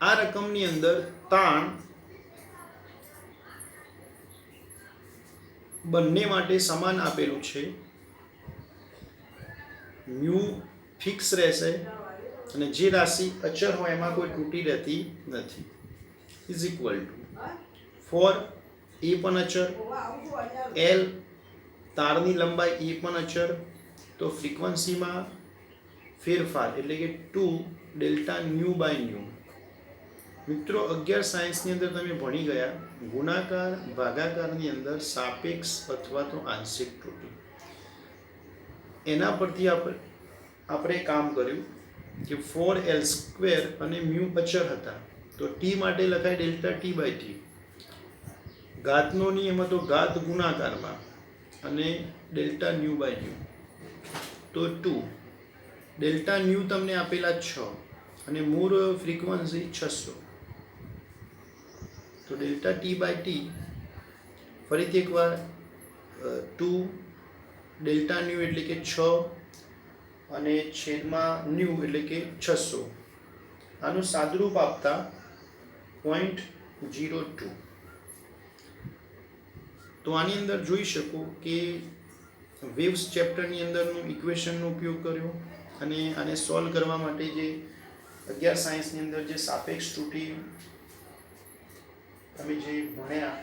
આ રકમની અંદર તાણ બંને માટે સમાન આપેલું છે. મ્યુ ફિક્સ રહેશે અને જે રાશિ અચર હોય એમાં કોઈ તૂટી રહેતી નથી. ઇઝ ઇક્વલ ટુ ફોર એ પણ અચર, એલ તારની લંબાઈ એ પણ અચર, તો ફ્રીક્વન્સીમાં ફેરફાર એટલે કે 2 ડેલ્ટા ન્યુ બાય ન્યુ. મિત્રો 11 સાયન્સની અંદર તમે ભણી ગયા ગુણાકાર ભાગાકારની અંદર સાપેક્ષ અથવા તો આંશિક ત્રુટિ. એના પરથી આપણે કામ કર્યું કે 4l² અને મ્યુ અચર હતા તો ટી માટે લખાય ડેલ્ટા ટી બાય ટી. ઘાતનો નિયમ હતો ઘાત ગુણાકારમાં અને ડેલ્ટા ન્યુ બાય ન્યુ. તો 2 ડેલ્ટા ન્યુ તમને આપેલા 6 અને મૂળ ફ્રીક્વન્સી 600. તો ડેલ્ટા ટી બાય ટી ફરીથી એકવાર 2 ડેલ્ટા ન્યુ એટલે કે 6 અને છેદમાં ન્યુ એટલે કે 600. આનું સાદુરૂપ આપતા 0.02. તો આની અંદર જોઈ શકો કે વેવ્સ ચેપ્ટરની અંદરનું ઇક્વેશનનો ઉપયોગ કર્યો અને આને સોલ્વ કરવા માટે જે 11 સાયન્સની અંદર જે સાપેક્ષ ત્રુટિ તમે જે ભણ્યા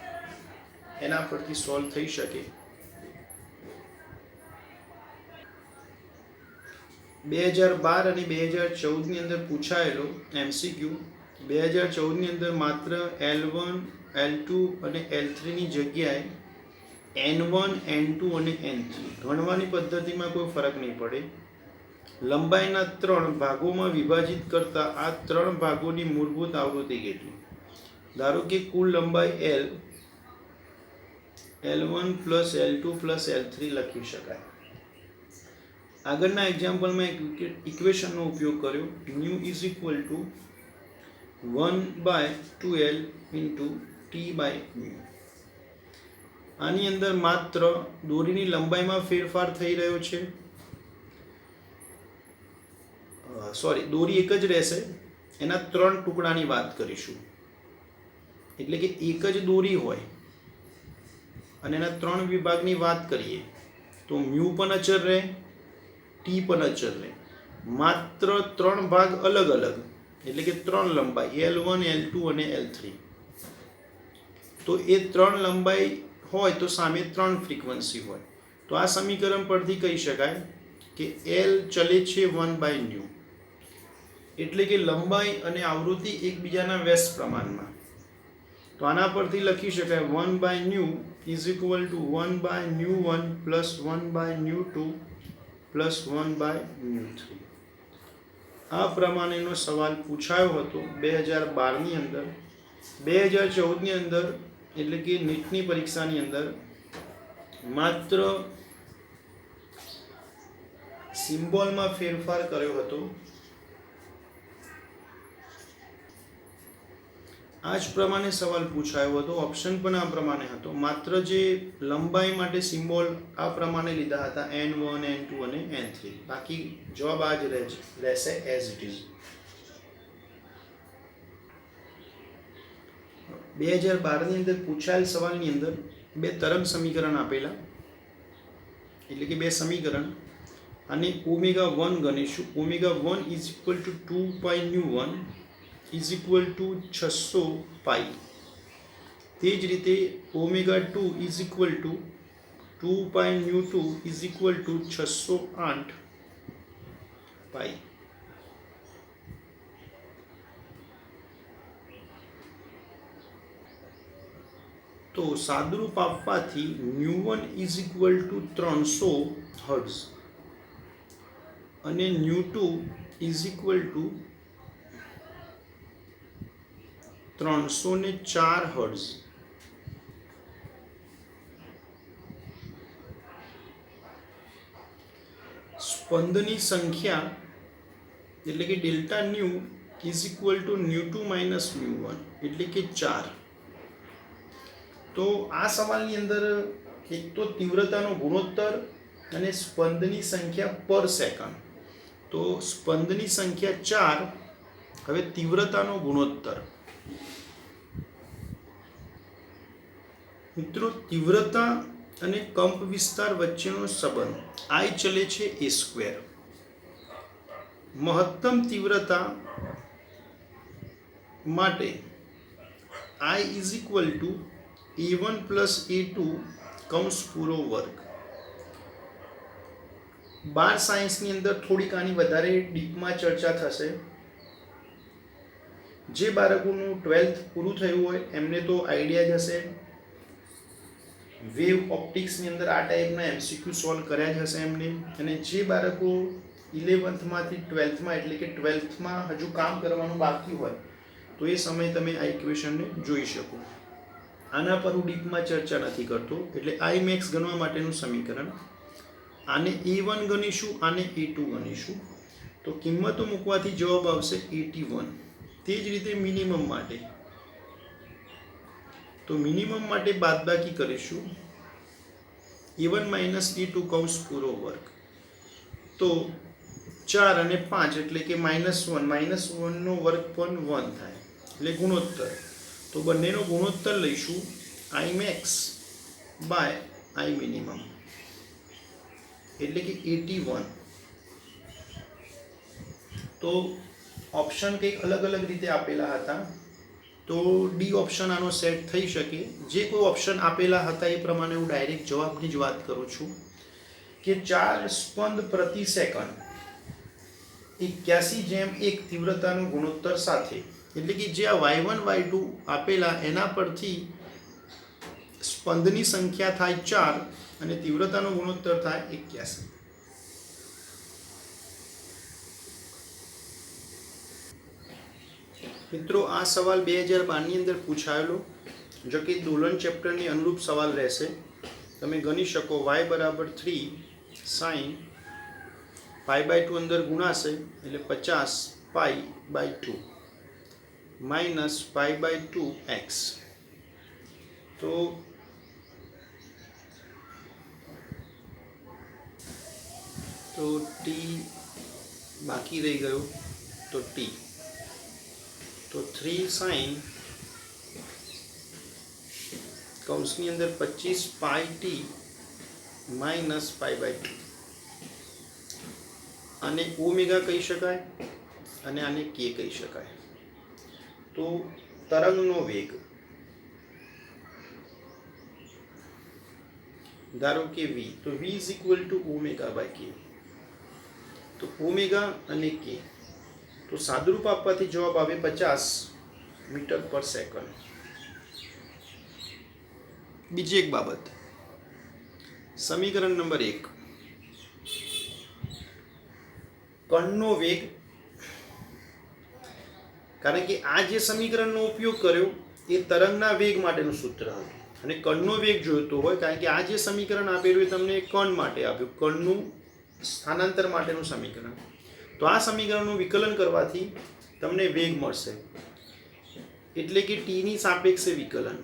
એના પરથી સોલ્વ થઈ શકે. 2012 અને 2014ની અંદર પૂછાયેલો MCQ 2014ની અંદર માત્ર L1, L2 અને L3 ની જગ્યાએ N1, N2 અને N3 ગણવાની પદ્ધતિમાં કોઈ ફરક નહીં પડે. લંબાઈના 3 ભાગોમાં વિભાજિત કરતા આ 3 ભાગોની મૂળભૂત આવૃત્તિ કેટલી? ધારો કે કુલ લંબાઈ L, L1 plus L2 plus L3 લખી શકાય. આગળના એક્ઝામ્પલમાં એક ઇક્વેશનનો ઉપયોગ કર્યો nu is equal to 1/2L into T by mu. આની અંદર માત્ર દોરીની લંબાઈમાં ફેરફાર થઈ રહ્યો છે. દોરી એક જ રહેશે, એના 3 ટુકડાની વાત કરીશું. એટલે કે એક જ દોરી હોય અને એના 3 વિભાગની વાત કરીએ તો મ્યુ પણ અચર રહે, ટી પણ અચર રહે. માત્ર 3 ભાગ અલગ અલગ એટલે કે 3 લંબાઈ L1, L2 અને L3. તો એ 3 લંબાઈ હોય તો સામે 3 ફ્રીક્વન્સી હોય. તો આ સમીકરણ પરથી કહી શકાય કે L ચલે છે 1/ન્યુ એટલે કે લંબાઈ અને આવૃત્તિ એકબીજાના વ્યસ્ત પ્રમાણમાં. તો આના પરથી લખી શકાય 1/ન્યુ ઇઝ ઇક્વલ ટુ 1/ન્યુ1 પ્લસ 1/ન્યુ2 પ્લસ 1/ન્યુ3. આ પ્રમાણેનો સવાલ પૂછાયો હતો 2012ની અંદર. 2014ની અંદર એટલે કે નીટની પરીક્ષાની અંદર માત્ર સિમ્બોલમાં ફેરફાર કર્યો હતો. આ જ પ્રમાણે સવાલ પૂછાયો હતો. ઓપ્શન પણ આ પ્રમાણે હતો. માત્ર જે લંબાઈ માટે સિમ્બોલ આ પ્રમાણે લીધા હતા N1, N2 અને N3. બાકી જવાબ આ જ રહેશે એઝ ઇટ ઇઝ. 2012ની અંદર પૂછાયેલ સવાલની અંદર 2 તરંગ સમીકરણ આપેલા એટલે કે 2 સમીકરણ અને ω1 ગણીશું. ω1 is equal to 2π/ν1 is equal to 600π. તે જ રીતે ω2 is equal to 2π/ν2 is equal to 608π. તો સાદુરૂપ આપવાથી ν1 ઇઝ ઇક્વલ ટુ 300 હર્ટ્ઝ અને ν2 ઇઝ ઇક્વલ ટુ 304 હર્ટ્ઝ. સ્પંદની સંખ્યા એટલે કે delta new is equal to new 2 minus new 1 એટલે કે 4. તો આ સવાલની અંદર એક તો તીવ્રતાનો ગુણોત્તર અને સ્પંદની સંખ્યા પર સેકન્ડ. તો સ્પંદની સંખ્યા 4. હવે તીવ્રતાનો ગુણોત્તર. મિત્રો, તીવ્રતા અને કંપ વિસ્તાર વચ્ચેનો સંબંધ I ચલે છે a². મહત્તમ તીવ્રતા માટે I is equal two a1 plus a2 કૌંસ પૂરો વર્ગ. 12 સાયન્સની અંદર થોડીક આની વધારે ડીપમાં ચર્ચા થશે. જે બાળકોનું 12th પૂરું થયું હોય એમને તો આઈડિયા જ હશે. વેવ ઓપ્ટિક્સની અંદર આ ટાઈપના એમસીક્યુ સોલ્વ કર્યા જ હશે એમને. અને જે બાળકો 11thમાંથી 12thમાં એટલે કે 12thમાં હજુ કામ કરવાનું બાકી હોય તો એ સમયે તમે આ ઇક્વેશનને જોઈ શકો. આના પર હું ડીપમાં ચર્ચા નથી કરતો. એટલે આઈ મેક્સ ગણવા માટેનું સમીકરણ. આને a1 ગણીશું, આને a2 ગણીશું. તો કિંમતો મૂકવાથી જવાબ આવશે 81. તે જ રીતે મિનિમમ માટે. તો મિનિમમ માટે બાદબાકી કરીશું a1 માઇનસ a2 કૌંસ પૂરો વર્ગ. તો 4 અને 5 એટલે કે -1. -1નો વર્ગ પણ 1 થાય એટલે ગુણોત્તર. તો બંનેનો ગુણોત્તર લઈશું I max by I minimum એટલે કે 81. તો ઓપ્શન કંઈક અલગ અલગ રીતે આપેલા હતા. તો ડી ઓપ્શન આનો સેટ થઈ શકે. જે કોઈ ઓપ્શન આપેલા હતા એ પ્રમાણે હું ડાયરેક્ટ જવાબની જ વાત કરું છું કે 4 સ્પંદ પ્રતિ સેકન્ડ 81:1 તીવ્રતાનો ગુણોત્તર સાથે. એટલે કે જે આ y1 y2 આપેલા એના પરથી સ્પંદની સંખ્યા થાય 4 અને તીવ્રતાનો ગુણોત્તર થાય 81. મિત્રો, આ સવાલ 2012ની અંદર પૂછાયેલો. જો કે દોલન ચેપ્ટરની અનુરૂપ સવાલ રહેશે. તમે ગણી શકો y બરાબર 3 sin π/2 અંદર ગુણાશે એટલે 50 π/2 માઇનસ π/2x. તો t બાકી રહી ગયો તો t. તો 3 sin કૌંસની અંદર 25 πt માઇનસ π/2. આને ઓમેગા કહી શકાય અને આને k કહી શકાય. તો તરંગનો વેગ ધારો કે v. તો v is equal two ω/k. તો ઓમેગા અને k. તો સાદુરૂપ આપવાથી જવાબ આવે 50 મીટર પર સેકન્ડ. બીજી એક બાબત, સમીકરણ નંબર 1. કણનો વેગ. કારણ કે આ જે સમીકરણનો ઉપયોગ કર્યો એ તરંગના વેગ માટેનું સૂત્ર હતું અને કણનો વેગ જોઈતો હોય. કારણ કે આ જે સમીકરણ આપેલું એ તમને કણ માટે આપ્યું, કણનું સ્થાનાંતર માટેનું સમીકરણ. તો આ સમીકરણનું વિકલન કરવાથી તમને વેગ મળશે એટલે કે t ની સાપેક્ષે વિકલન.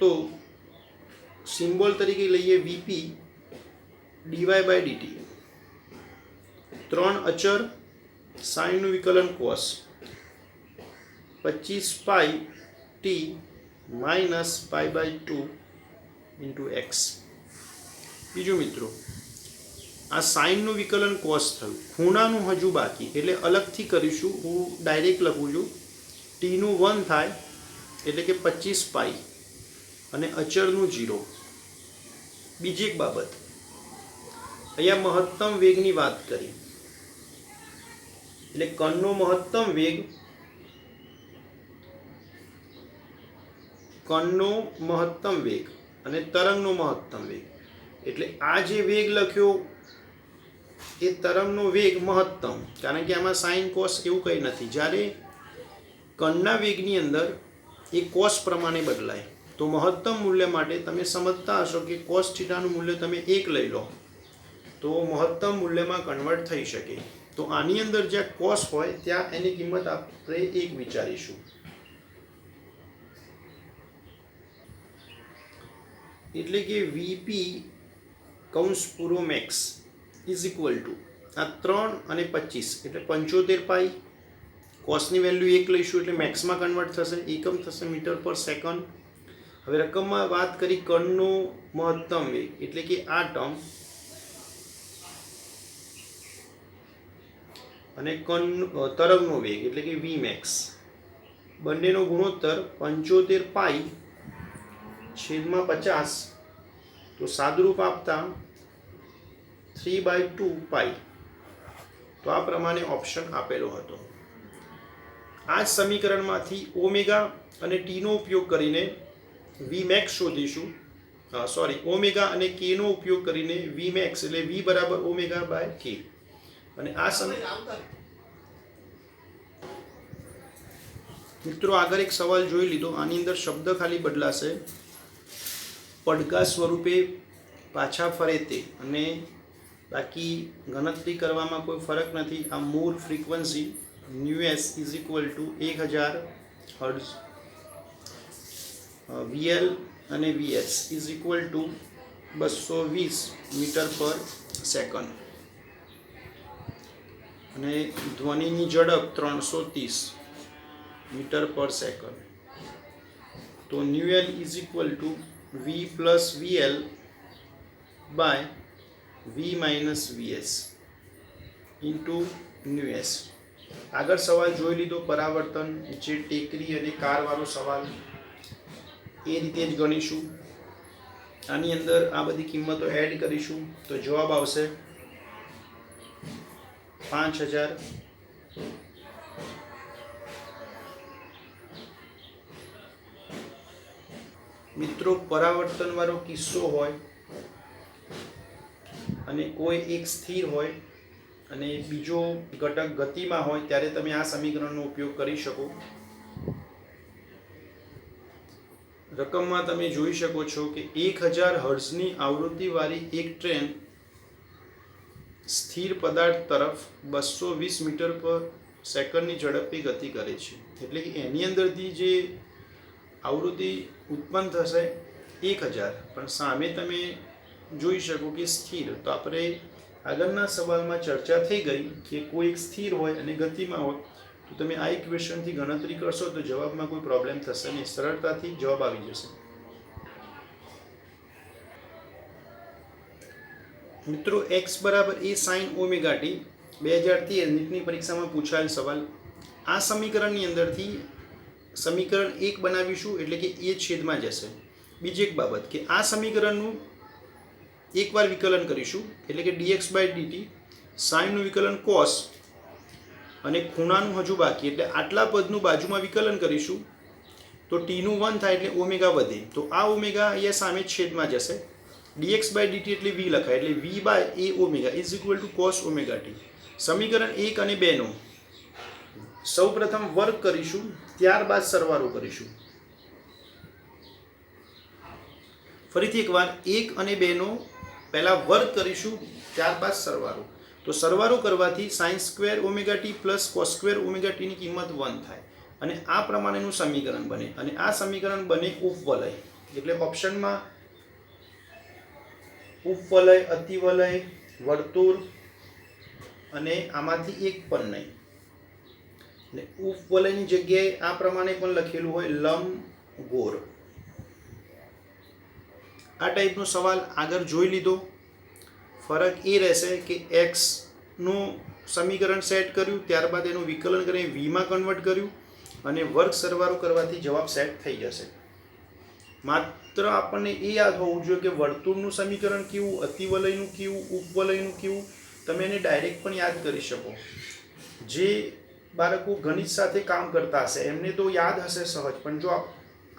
તો સિમ્બોલ તરીકે લઈએ vp dy/dt. 3 અચર, સાઈનનું વિકલન cos 25 πt minus π/2 into x. બીજું મિત્રો, આ સાઈનનું વિકલન cos થયું, ખૂણાનું હજુ બાકી એટલે અલગથી કરીશું. હું ડાયરેક્ટ લખું છું. ટીનું 1 થાય એટલે કે 25 π અને અચરનું 0. બીજી એક બાબત, અહીંયા મહત્તમ વેગની વાત કરી એટલે કણનો મહત્તમ વેગ, કણનો મહત્તમ વેગ અને તરંગનો મહત્તમ વેગ. એટલે આ જે વેગ લખ્યો એ તરંગનો વેગ મહત્તમ, કારણ કે આમાં સાઇન કોસ એવું કંઈ નથી. જ્યારે કણના વેગની અંદર એ કોસ પ્રમાણે બદલાય. તો મહત્તમ મૂલ્ય માટે તમે સમજતા હશો કે કોસ થીટાનું મૂલ્ય તમે 1 લઈ લો તો મહત્તમ મૂલ્યમાં કન્વર્ટ થઈ શકે. તો આની અંદર જ્યાં કોસ હોય ત્યાં એની કિંમત આપણે 1 વિચારીશું. એટલે કે વીપી કૌંસ પૂરો મેક્સ ઇઝ ઇક્વલ ટુ આ 3 અને 25 એટલે 75 પાઈ. કોસની વેલ્યુ 1 લઈશું એટલે મેક્સમાં કન્વર્ટ થશે, એકમ થશે મીટર પર સેકન્ડ. હવે રકમમાં વાત કરી કણનો મહત્તમ વેગ એટલે કે આ ટર્મ અને તરંગનો વેગ એટલે કે વી મેક્સ, બંનેનો ગુણોત્તર 75 પાઈ છેદમાં 50, તો સાદુરૂપ આપતા 3/2 પાઈ. તો આ પ્રમાણે ઓપ્શન આપેલો હતો. આ જ સમીકરણમાંથી ઓમેગા અને ટીનો ઉપયોગ કરીને વી મેક્સ શોધીશું. ઓમેગા અને કેનો ઉપયોગ કરીને વી મેક્સ એટલે વી બરાબર ઓમેગા બાય કે. અને આ મિત્રો આગળ એક સવાલ જોઈ લીધો. આની અંદર શબ્દ ખાલી બદલાશે, પડઘા સ્વરૂપે પાછા ફરે તે, અને બાકી ગણતરી કરવામાં કોઈ ફરક નથી. આ મૂળ frequency nu S is equal to 1000 hertz, v L અને v S is equal to 220 metre per second, અને ધ્વનિની ઝડપ 330 મીટર પર સેકન્ડ. તો nu L is equal to v plus v L by v minus v S into nu S. આગળ સવાલ જોઈ લીધો પરાવર્તન, જે ટેકરી અને કારવાળો સવાલ, એ રીતે જ ગણીશું. આની અંદર આ બધી કિંમતો એડ કરીશું તો જવાબ આવશે 5000. મિત્રો પરાવર્તનવાળો કિસ્સો હોય અને કોઈ એક સ્થિર હોય અને બીજો ઘટક ગતિમાં હોય ત્યારે તમે આ સમીકરણનો ઉપયોગ કરી શકો. રકમમાં તમે જોઈ શકો છો કે 1000 હર્ટ્ઝની આવૃત્તિવાળી એક ટ્રેન સ્થિર પદાર્થ તરફ 220 મીટર પર સેકન્ડની ઝડપથી ગતિ કરે છે. એટલે કે એની અંદરથી જે આવૃત્તિ ઉત્પન્ન થશે 1000, પણ સામે તમે જોઈ શકો કે સ્થિર. તો આપણે આગળના સવાલમાં ચર્ચા થઈ ગઈ કે કોઈ એક સ્થિર હોય અને ગતિમાં હોય તો તમે આ ઇક્વેશનથી ગણતરી કરશો તો જવાબમાં કોઈ પ્રોબ્લેમ થશે નહીં, સરળતાથી જવાબ આવી જશે. મિત્રો x બરાબર a sin ઓમેગા ટી 2013 નીટની પરીક્ષામાં પૂછાયેલ સવાલ. આ સમીકરણની અંદરથી સમીકરણ 1 બનાવીશું એટલે કે એ છેદમાં જશે. બીજી એક બાબત કે આ સમીકરણનું એકવાર વિકલન કરીશું એટલે કે dx બાય dt, સાઇનનું વિકલન cos અને ખૂણાનું હજુ બાકી એટલે આટલા પદનું બાજુમાં વિકલન કરીશું તો ટીનું 1 થાય એટલે ઓમેગા વધે. તો આ ઓમેગા અહીંયા સામે છેદમાં જશે. dx બાય dt એટલે v લખાય એટલે v by a omega is equal to cos omega t. સમીકરણ 1 અને 2 નો સૌ પ્રથમ વર્ગ કરીશું, ત્યારબાદ સરવાળો કરીશું. ફરીથી એકવાર 1 અને 2 નો પહેલા વર્ગ કરીશું, ત્યારબાદ સરવાળો. તો સરવાળો કરવાથી sin square omega T plus cos square omega ટીની કિંમત 1 થાય અને આ પ્રમાણેનું સમીકરણ બને. અને આ સમીકરણ બને ઉપવલય. એટલે ઓપ્શનમાં ઉપવલય, અતિવલય, વર્તુળ અને આમાંથી એક પણ નહીં. અને ઉપવલયની જગ્યાએ આ પ્રમાણે પણ લખેલું હોય લંબગોળ. આ ટાઈપનો સવાલ આગળ જોઈ લીધો. ફરક એ રહેશે કે એક્સનું સમીકરણ સેટ કર્યું, ત્યારબાદ એનું વિકલન કરીને વીમાં કન્વર્ટ કર્યું અને વર્ગ સરવાળો કરવાથી જવાબ સેટ થઈ જશે. માત્ર આપણને એ યાદ હોવું જોઈએ કે વર્તુળનું સમીકરણ કેવું, અતિવલયનું કેવું, ઉપવલયનું કેવું, તમે એને ડાયરેક્ટ પણ યાદ કરી શકો. જે બાળકો ગણિત સાથે કામ કરતા હશે એમને તો યાદ હશે સહજ, પણ જો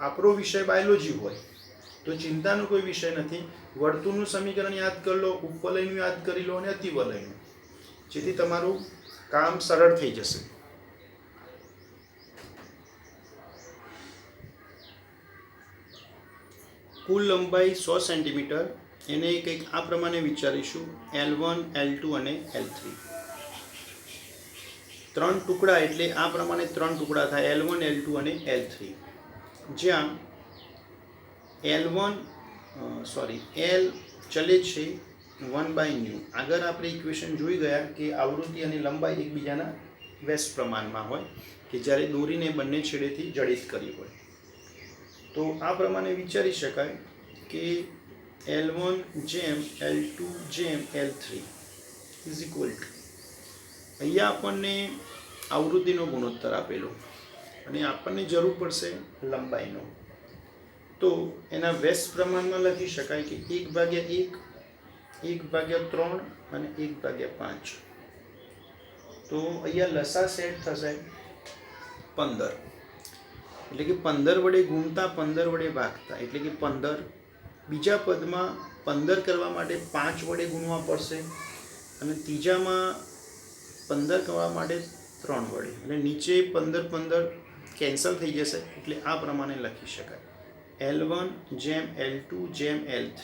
આપણો વિષય બાયોલોજી હોય તો ચિંતાનો કોઈ વિષય નથી. વર્તુળનું સમીકરણ યાદ કરી લો, ઉપવલયનું યાદ કરી લો અને અતિવલયનું, જેથી તમારું કામ સરળ થઈ જશે. કુલ લંબાઈ 100 સેન્ટીમીટર, એને કંઈક આ પ્રમાણે વિચારીશું, L1 L2 અને L3. 3 ટુકડા એટલે આ પ્રમાણે 3 ટુકડા થાય, L1 L2 અને L3, જ્યાં L L ચલે છે 1/ν. આગળ આપણે ઇક્વેશન જોઈ ગયા કે આવૃત્તિ અને લંબાઈ એકબીજાના વ્યસ્ત પ્રમાણમાં હોય કે જ્યારે દોરીને બંને છેડેથી જડિત કરી હોય. તો આ પ્રમાણે વિચારી શકાય કે L1 જેમ L2 જેમ L3 ઇઝ ઇક્વલ ટુ, અહીંયા આપણને આવૃત્તિનો ગુણોત્તર આપેલો અને આપણને જરૂર પડશે લંબાઈનો, તો એના વ્યસ્ત પ્રમાણમાં લખી શકાય કે 1/1, 1/3 અને 1/5. તો અહીંયા લસા સેટ થશે 15, એટલે કે 15 વડે ગુણતા 15 વડે ભાગતા એટલે કે 15. બીજા પદમાં 15 કરવા માટે 5 વડે ગુણવા પડશે અને ત્રીજામાં 15 કરવા માટે 3 વડે, અને નીચે 15 કેન્સલ થઈ જશે, એટલે આ પ્રમાણે લખી શકાય L1 જેમ L2 જેમ L3.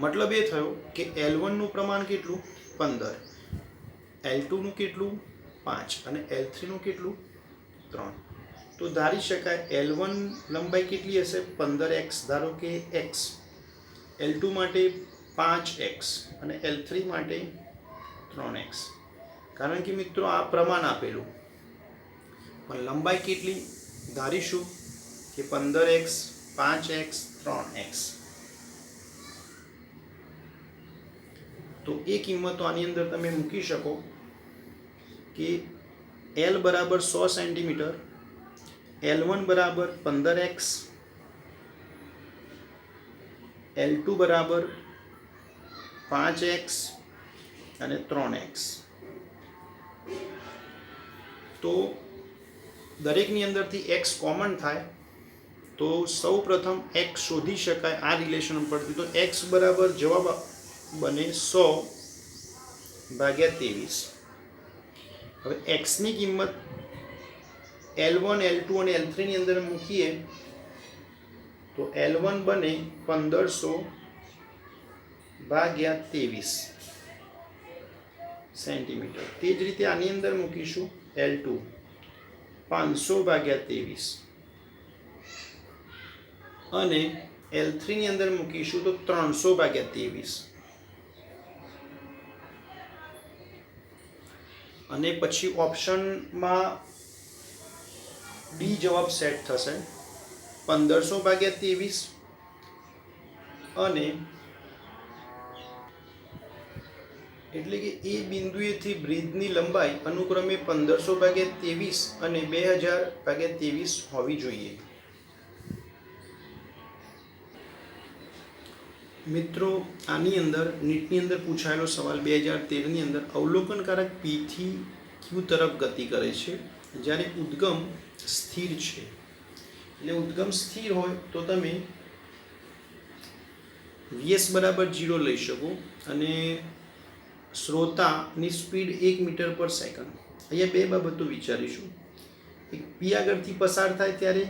મતલબ એ થયો કે L1નું પ્રમાણ કેટલું 15, L2નું કેટલું 5 અને L3નું કેટલું 3. તો ધારી શકાય L1 લંબાઈ કેટલી હશે 15x, ધારો કે x, L2 માટે 5x અને L3 માટે 3x. કારણ કે મિત્રો આ પ્રમાણ આપેલું, પણ લંબાઈ કેટલી ધારીશું કે 15x, 5x, 3x. તો એ કિંમતો આની અંદર તમે મૂકી શકો કે L બરાબર 100 સેન્ટીમીટર, L1 બરાબર 15x, L2 બરાબર 5x અને 3x. તો દરેકની અંદરથી x કોમન થાય, તો સૌ પ્રથમ x શોધી શકાય આ રિલેશન પરથી. તો x બરાબર જવાબ બને 100/23. હવે x ની કિંમત L1 L2 અને L3 ની અંદર મૂકીએ તો L1 બને 1500/23 સેન્ટીમીટર. તે જ રીતે આની અંદર મૂકીશું L2 500/23 અને L3 ની અંદર મૂકીશું તો 300/23. અને પછી ઓપ્શનમાં ડી જવાબ સેટ થશે 1500/23 અને એટલે કે એ બિંદુએથી બ્રિજની લંબાઈ અનુક્રમે 1500/23 અને 2000/23 હોવી જોઈએ. મિત્રો આની અંદર નીટની અંદર પૂછાયેલો સવાલ 2013ની અંદર અવલોકનકારક P થી Q તરફ ગતિ કરે છે જ્યારે ઉદ્ગમ સ્થિર છે. એટલે ઉદ્ગમ સ્થિર હોય તો તમે Vs બરાબર 0 લઈ શકો અને શ્રોતાની સ્પીડ 1 મીટર પર સેકન્ડ. અહીંયા બે બાબતો વિચારીશું, એક P આગળથી પસાર થાય ત્યારે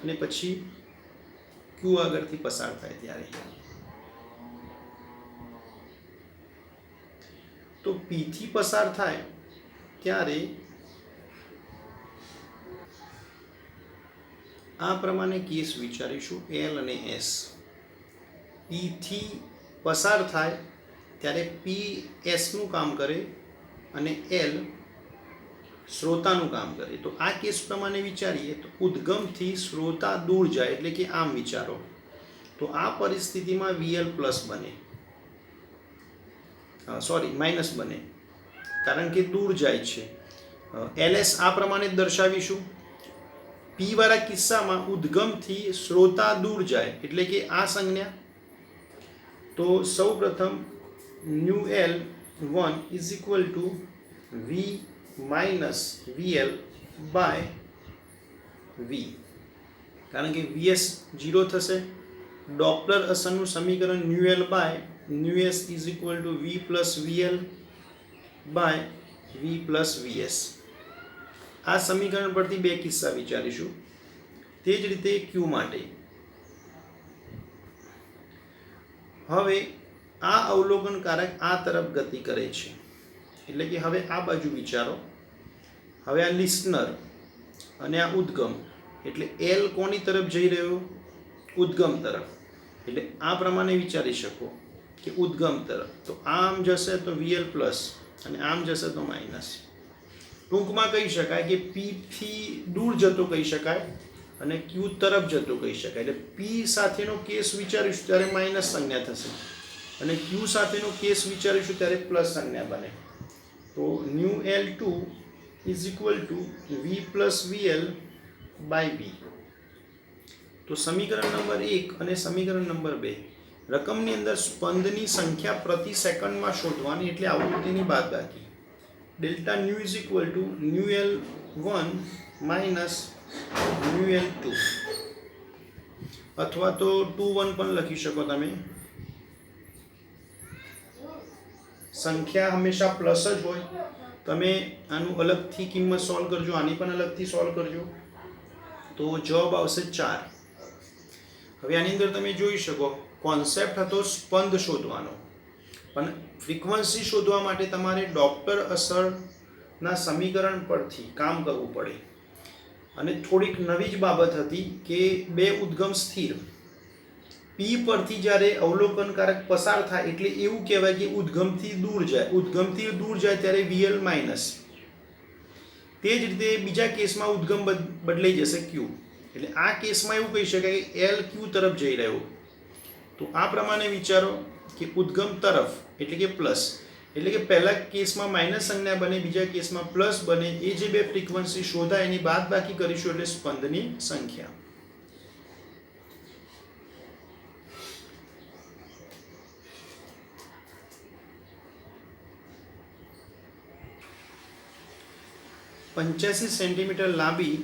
અને પછી Q આગળથી પસાર થાય ત્યારે. તો P થી પસાર થાય ત્યારે આ પ્રમાણે કેસ વિચારીશું L અને S. P થી પસાર થાય ત્યારે P S નું કામ કરે અને L શ્રોતાનું કામ કરે. તો આ કેસ પ્રમાણે વિચારીએ તો ઉદ્ગમથી શ્રોતા દૂર જાય એટલે કે આમ વિચારો, તો આ પરિસ્થિતિમાં VL પ્લસ બને, માઇનસ બને, કારણ કે દૂર જાય છે. LS આ પ્રમાણે દર્શાવીશું. P વાળા કિસ્સામાં ઉદ્ગમથી શ્રોતા દૂર જાય એટલે કે આ સંજ્ઞા. તો સૌ પ્રથમ µL1 is equal to V minus VL/V, કારણ કે VS 0 થશે. ડોપલર અસરનું સમીકરણ µL/µS is equal to V plus VL/V plus VS. આ સમીકરણ પરથી બે કિસ્સા વિચારીશું. તે જ રીતે Q માટે હવે આ અવલોકનકારક આ તરફ ગતિ કરે છે, એટલે કે હવે આ બાજુ વિચારો. હવે આ લિસનર અને આ ઉદ્ગમ, એટલે એલ કોની તરફ જઈ રહ્યો? ઉદ્ગમ તરફ. એટલે આ પ્રમાણે વિચારી શકો કે ઉદ્ગમ તરફ. તો આમ જશે તો વીએલ પ્લસ અને આમ જશે તો માઇનસ. ટૂંકમાં કહી શકાય કે પીથી દૂર જતો કહી શકાય અને ક્યુ તરફ જતો કહી શકાય. એટલે પી સાથેનો કેસ વિચારીશું ત્યારે માઇનસ સંજ્ઞા થશે અને ક્યુ સાથેનો કેસ વિચારીશું ત્યારે પ્લસ સંજ્ઞા બને. તો nu L two is equal to v plus v L by B. તો સમીકરણ નંબર 1 અને સમીકરણ નંબર 2 રકમની અંદર સ્પંદની સંખ્યા પ્રતિ સેકન્ડમાં શોધવાની, એટલે આવૃત્તિની બાદબાકી. Delta nu is equal to new L 1 minus new L 2, અથવા તો 2 1 પણ લખી શકો તમે. સંખ્યા હંમેશા પ્લસ જ હોય. તમે આનું અલગથી કિંમત સોલ્વ કરજો, આની પણ અલગથી સોલ્વ કરજો, તો જવાબ આવશે 4. હવે આની અંદર તમે જોઈ શકો કોન્સેપ્ટ હતો સ્પંદ શોધવાનો, પણ ફ્રીક્વન્સી શોધવા માટે તમારે ડોપ્લર અસરના સમીકરણ પરથી કામ કરવું પડે. અને થોડીક નવી જ બાબત હતી કે બે ઉદ્ગમ સ્થિર પી પરથી જ્યારે અવલોકનકારક પસાર થાય એટલે એવું કહેવાય કે ઉદ્ગમથી દૂર જાય. ઉદ્ગમથી દૂર જાય ત્યારે વીએલ માઇનસ. તે જ રીતે બીજા કેસમાં ઉદ્ગમ બદલાઈ જશે ક્યુ. એટલે આ કેસમાં એવું કહી શકાય કે એલ ક્યુ તરફ જઈ રહ્યો. તો આ પ્રમાણે વિચારો કે ઉદ્ગમ તરફ એટલે કે પ્લસ, એટલે કે પહેલા કેસમાં માઇનસ સંજ્ઞા બને, બીજા કેસમાં પ્લસ બને. એ જે બે ફ્રીક્વન્સી શોધાય એની બાદબાકી કરીશું એટલે સ્પંદની સંખ્યા. પંચ્યાસી સેન્ટીમીટર લાંબી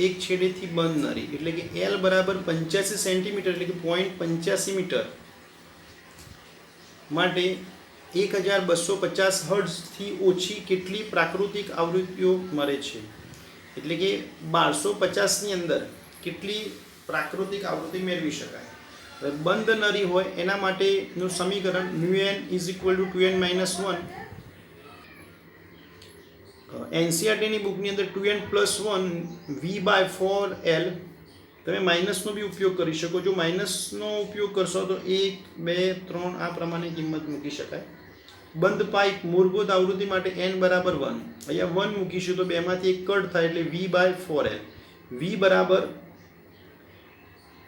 એક છેડેથી બંધ નળી, એટલે કે એલ બરાબર 85 સેન્ટીમીટર એટલે કે 0.85 મીટર માટે 1250 હર્ટ્ઝથી ઓછી કેટલી પ્રાકૃતિક આવૃત્તિઓ મળે છે? એટલે કે 1250ની અંદર કેટલી પ્રાકૃતિક આવૃત્તિ મેળવી શકાય? હવે બંધ નળી હોય એના માટેનું સમીકરણ nu n is equal to 2n-1. એનસીઆરટીની બુકની અંદર 2n+1 v/4l. તમે માઇનસનો બી ઉપયોગ કરી શકો. જો માઇનસનો ઉપયોગ કરશો તો 1 2 3 આ પ્રમાણે કિંમત મૂકી શકાય. બંધ પાઇપ મૂળભૂત આવૃત્તિ માટે n બરાબર 1, અહીંયા 1 મૂકીશું તો બેમાંથી એક કટ થાય એટલે v/4l. v બરાબર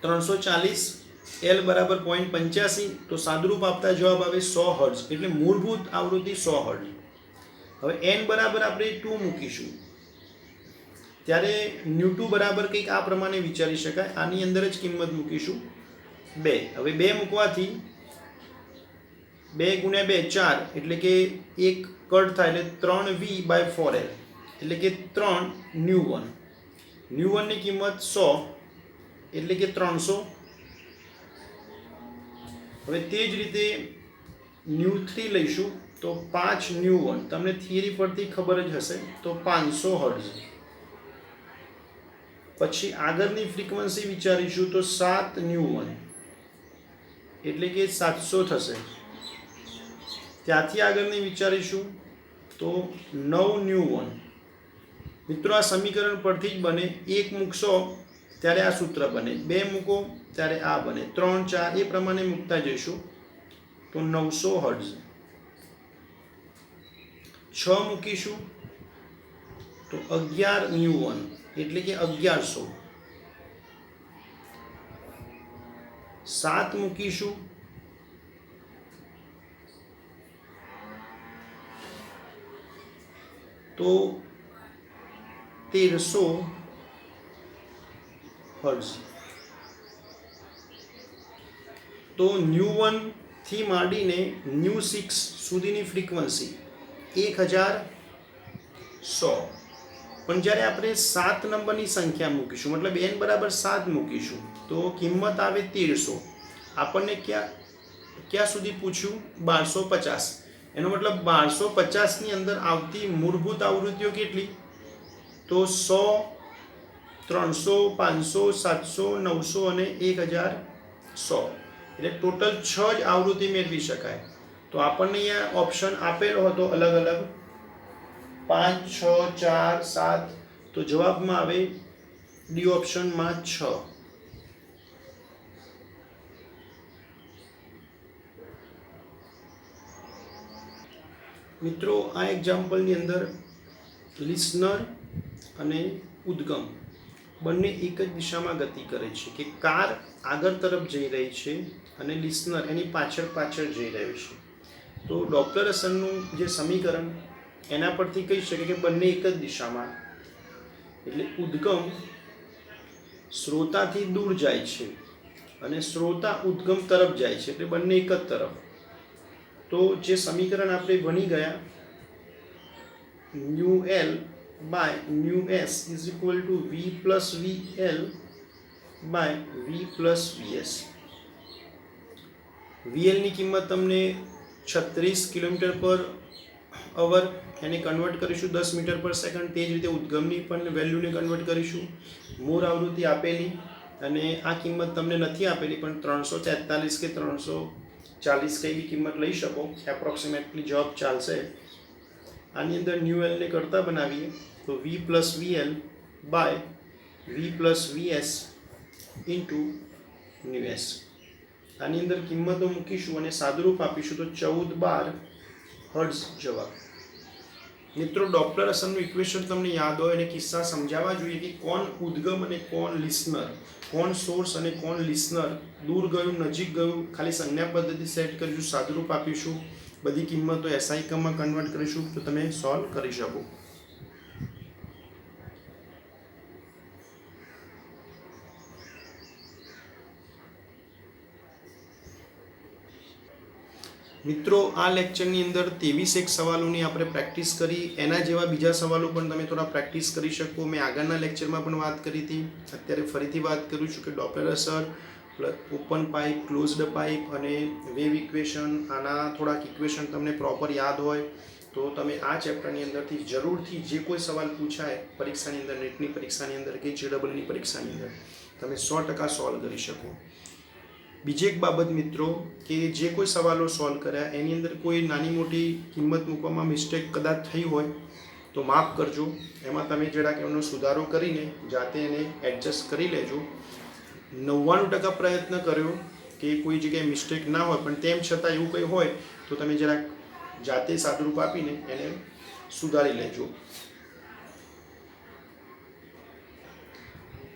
340, l બરાબર 0.85. તો સાદુરૂપ આપતા જવાબ આવે 100 હર્ટ્ઝ. એટલે મૂળભૂત આવૃત્તિ 100 હર્ટ્ઝ. હવે n બરાબર આપણે 2 મૂકીશું ત્યારે ન્યુ2 બરાબર કંઈક આ પ્રમાણે વિચારી શકાય. આની અંદર જ કિંમત મૂકીશું 2. હવે 2 મૂકવાથી 2 × 2 4, એટલે કે એક કટ થાય એટલે 3v/4l, એટલે કે 3 ન્યુ1. ન્યુ1ની કિંમત 100 એટલે કે 300. હવે તે જ રીતે ન્યુ3 લઈશું તો 5 ન્યુ1. તમને થિયરી પરથી ખબર જ હશે તો 500 હર્ટ્ઝ. પછી આગળની ફ્રીક્વન્સી વિચારીશું તો 7 ન્યુ1 એટલે કે 700 થશે. ત્યાંથી આગળની વિચારીશું તો 9 ન્યુ1. મિત્રો આ સમીકરણ પરથી જ બને. 1 મૂકશો ત્યારે આ સૂત્ર બને, 2 મૂકો ત્યારે આ બને, 3 4 એ પ્રમાણે મૂકતા જઈશું તો 900 હર્ટ્ઝ. 6 મૂકીશું તો 11 ન્યુ1 એટલે કે 1100. 7 મૂકીશું તો 1300 હર્ટ્ઝ. તો ન્યુ1 થી માંડીને ન્યુ6 સુધીની ફ્રીક્વન્સી 1100. પણ જ્યારે આપણે 7 નંબરની સંખ્યા મૂકીશું, મતલબ n બરાબર 7 મૂકીશું તો કિંમત આવે 1300. આપણને ક્યાં સુધી પૂછ્યું? 1250. એનો મતલબ 1250ની અંદર આવતી મૂળભૂત આવૃત્તિઓ કેટલી? તો 100, 300, 500, 700, 900 અને 1100. એટલે ટોટલ 6 જ આવૃત્તિ મેળવી શકાય. તો આપણને અહીંયા ઓપ્શન આપેલો હતો અલગ અલગ 5, 6, 4, 7. તો જવાબમાં આવે ડી ઓપ્શનમાં 6. મિત્રો આ એક્ઝામ્પલની અંદર લિસનર અને ઉદ્ગમ બંને એક જ દિશામાં ગતિ કરે છે કે કાર આગળ તરફ જઈ રહી છે અને લિસનર એની પાછળ પાછળ જઈ રહ્યું છે. તો ડોપ્લર અસરનું જે સમીકરણ એના પરથી કહી શકે કે બંને એક જ દિશામાં, એટલે ઉદ્ગમ શ્રોતાથી દૂર જાય છે અને શ્રોતા ઉદ્ગમ તરફ જાય છે, એટલે બંને એક જ તરફ. તો જે સમીકરણ આપણે ભણી ગયા nu L by nu S is equal to v plus v L by v plus v S. વીએલની કિંમત તમને 36 કિલોમીટર પર અવર એને કન્વર્ટ કરીશું 10 મીટર પર સેકન્ડ. તે જ રીતે ઉદ્ગમની પણ વેલ્યુને કન્વર્ટ કરીશું. મૂળ આવૃત્તિ આપેલી અને આ કિંમત તમને નથી આપેલી, પણ 343 કે 340 કઈ બી કિંમત લઈ શકો, એપ્રોક્સિમેટલી જવાબ ચાલશે. આની અંદર ન્યુ એલને કરતા બનાવીએ તો v plus v L by v plus v S into nu S. આની અંદર કિંમતો મૂકીશું અને સાદુરૂપ આપીશું તો 14-12 હર્ટ્ઝ જવાબ. મિત્રો ડોપ્લર અસરનું ઇક્વેશન તમને યાદ હોય અને કિસ્સા સમજાવવા જોઈએ કે કોણ ઉદ્ગમ અને કોણ લિસનર, કોણ સોર્સ અને કોણ લિસનર, દૂર ગયું નજીક ગયું. ખાલી સંજ્ઞા પદ્ધતિ સેટ કરીશું, સાદુરૂપ આપીશું, બધી કિંમતો એસઆઈકમાં કન્વર્ટ કરીશું તો તમે સોલ્વ કરી શકો. મિત્રો આ લેક્ચરની અંદર 23 સવાલોની આપણે પ્રેક્ટિસ કરી. એના જેવા બીજા સવાલો પણ તમે થોડા પ્રેક્ટિસ કરી શકો. મેં આગળના લેક્ચરમાં પણ વાત કરી હતી, અત્યારે ફરીથી વાત કરું છું કે ડોપ્લર અસર, ઓપન પાઇપ, ક્લોઝડ પાઇપ અને વેવ ઇક્વેશન, આના થોડાક ઇક્વેશન તમને પ્રોપર યાદ હોય તો તમે આ ચેપ્ટરની અંદરથી જરૂરથી જે કોઈ સવાલ પૂછાય પરીક્ષાની અંદર, નેટની પરીક્ષાની અંદર કે જેડબલની પરીક્ષાની અંદર, તમે 100% સોલ્વ કરી શકો. બીજી એક બાબત મિત્રો કે જે કોઈ સવાલો સોલ્વ કર્યા એની અંદર કોઈ નાની મોટી કિંમત મૂકવામાં મિસ્ટેક કદાચ થઈ હોય તો માફ કરજો. એમાં તમે જરાક એમનો સુધારો કરીને જાતે એને એડજસ્ટ કરી લેજો. 99% પ્રયત્ન કર્યો કે કોઈ જગ્યાએ મિસ્ટેક ના હોય, પણ તેમ છતાં એવું કંઈ હોય તો તમે જરાક જાતે સાદુરૂપ આપીને એને સુધારી લેજો.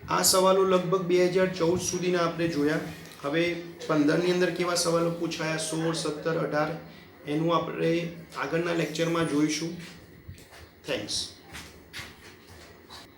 આ સવાલો લગભગ 2014 સુધીના આપણે જોયા. હવે 15ની અંદર કેવા સવાલો પૂછાયા, 16, 17, 18 એનું આપણે આગળના લેક્ચરમાં જોઈશું. થેન્ક્સ.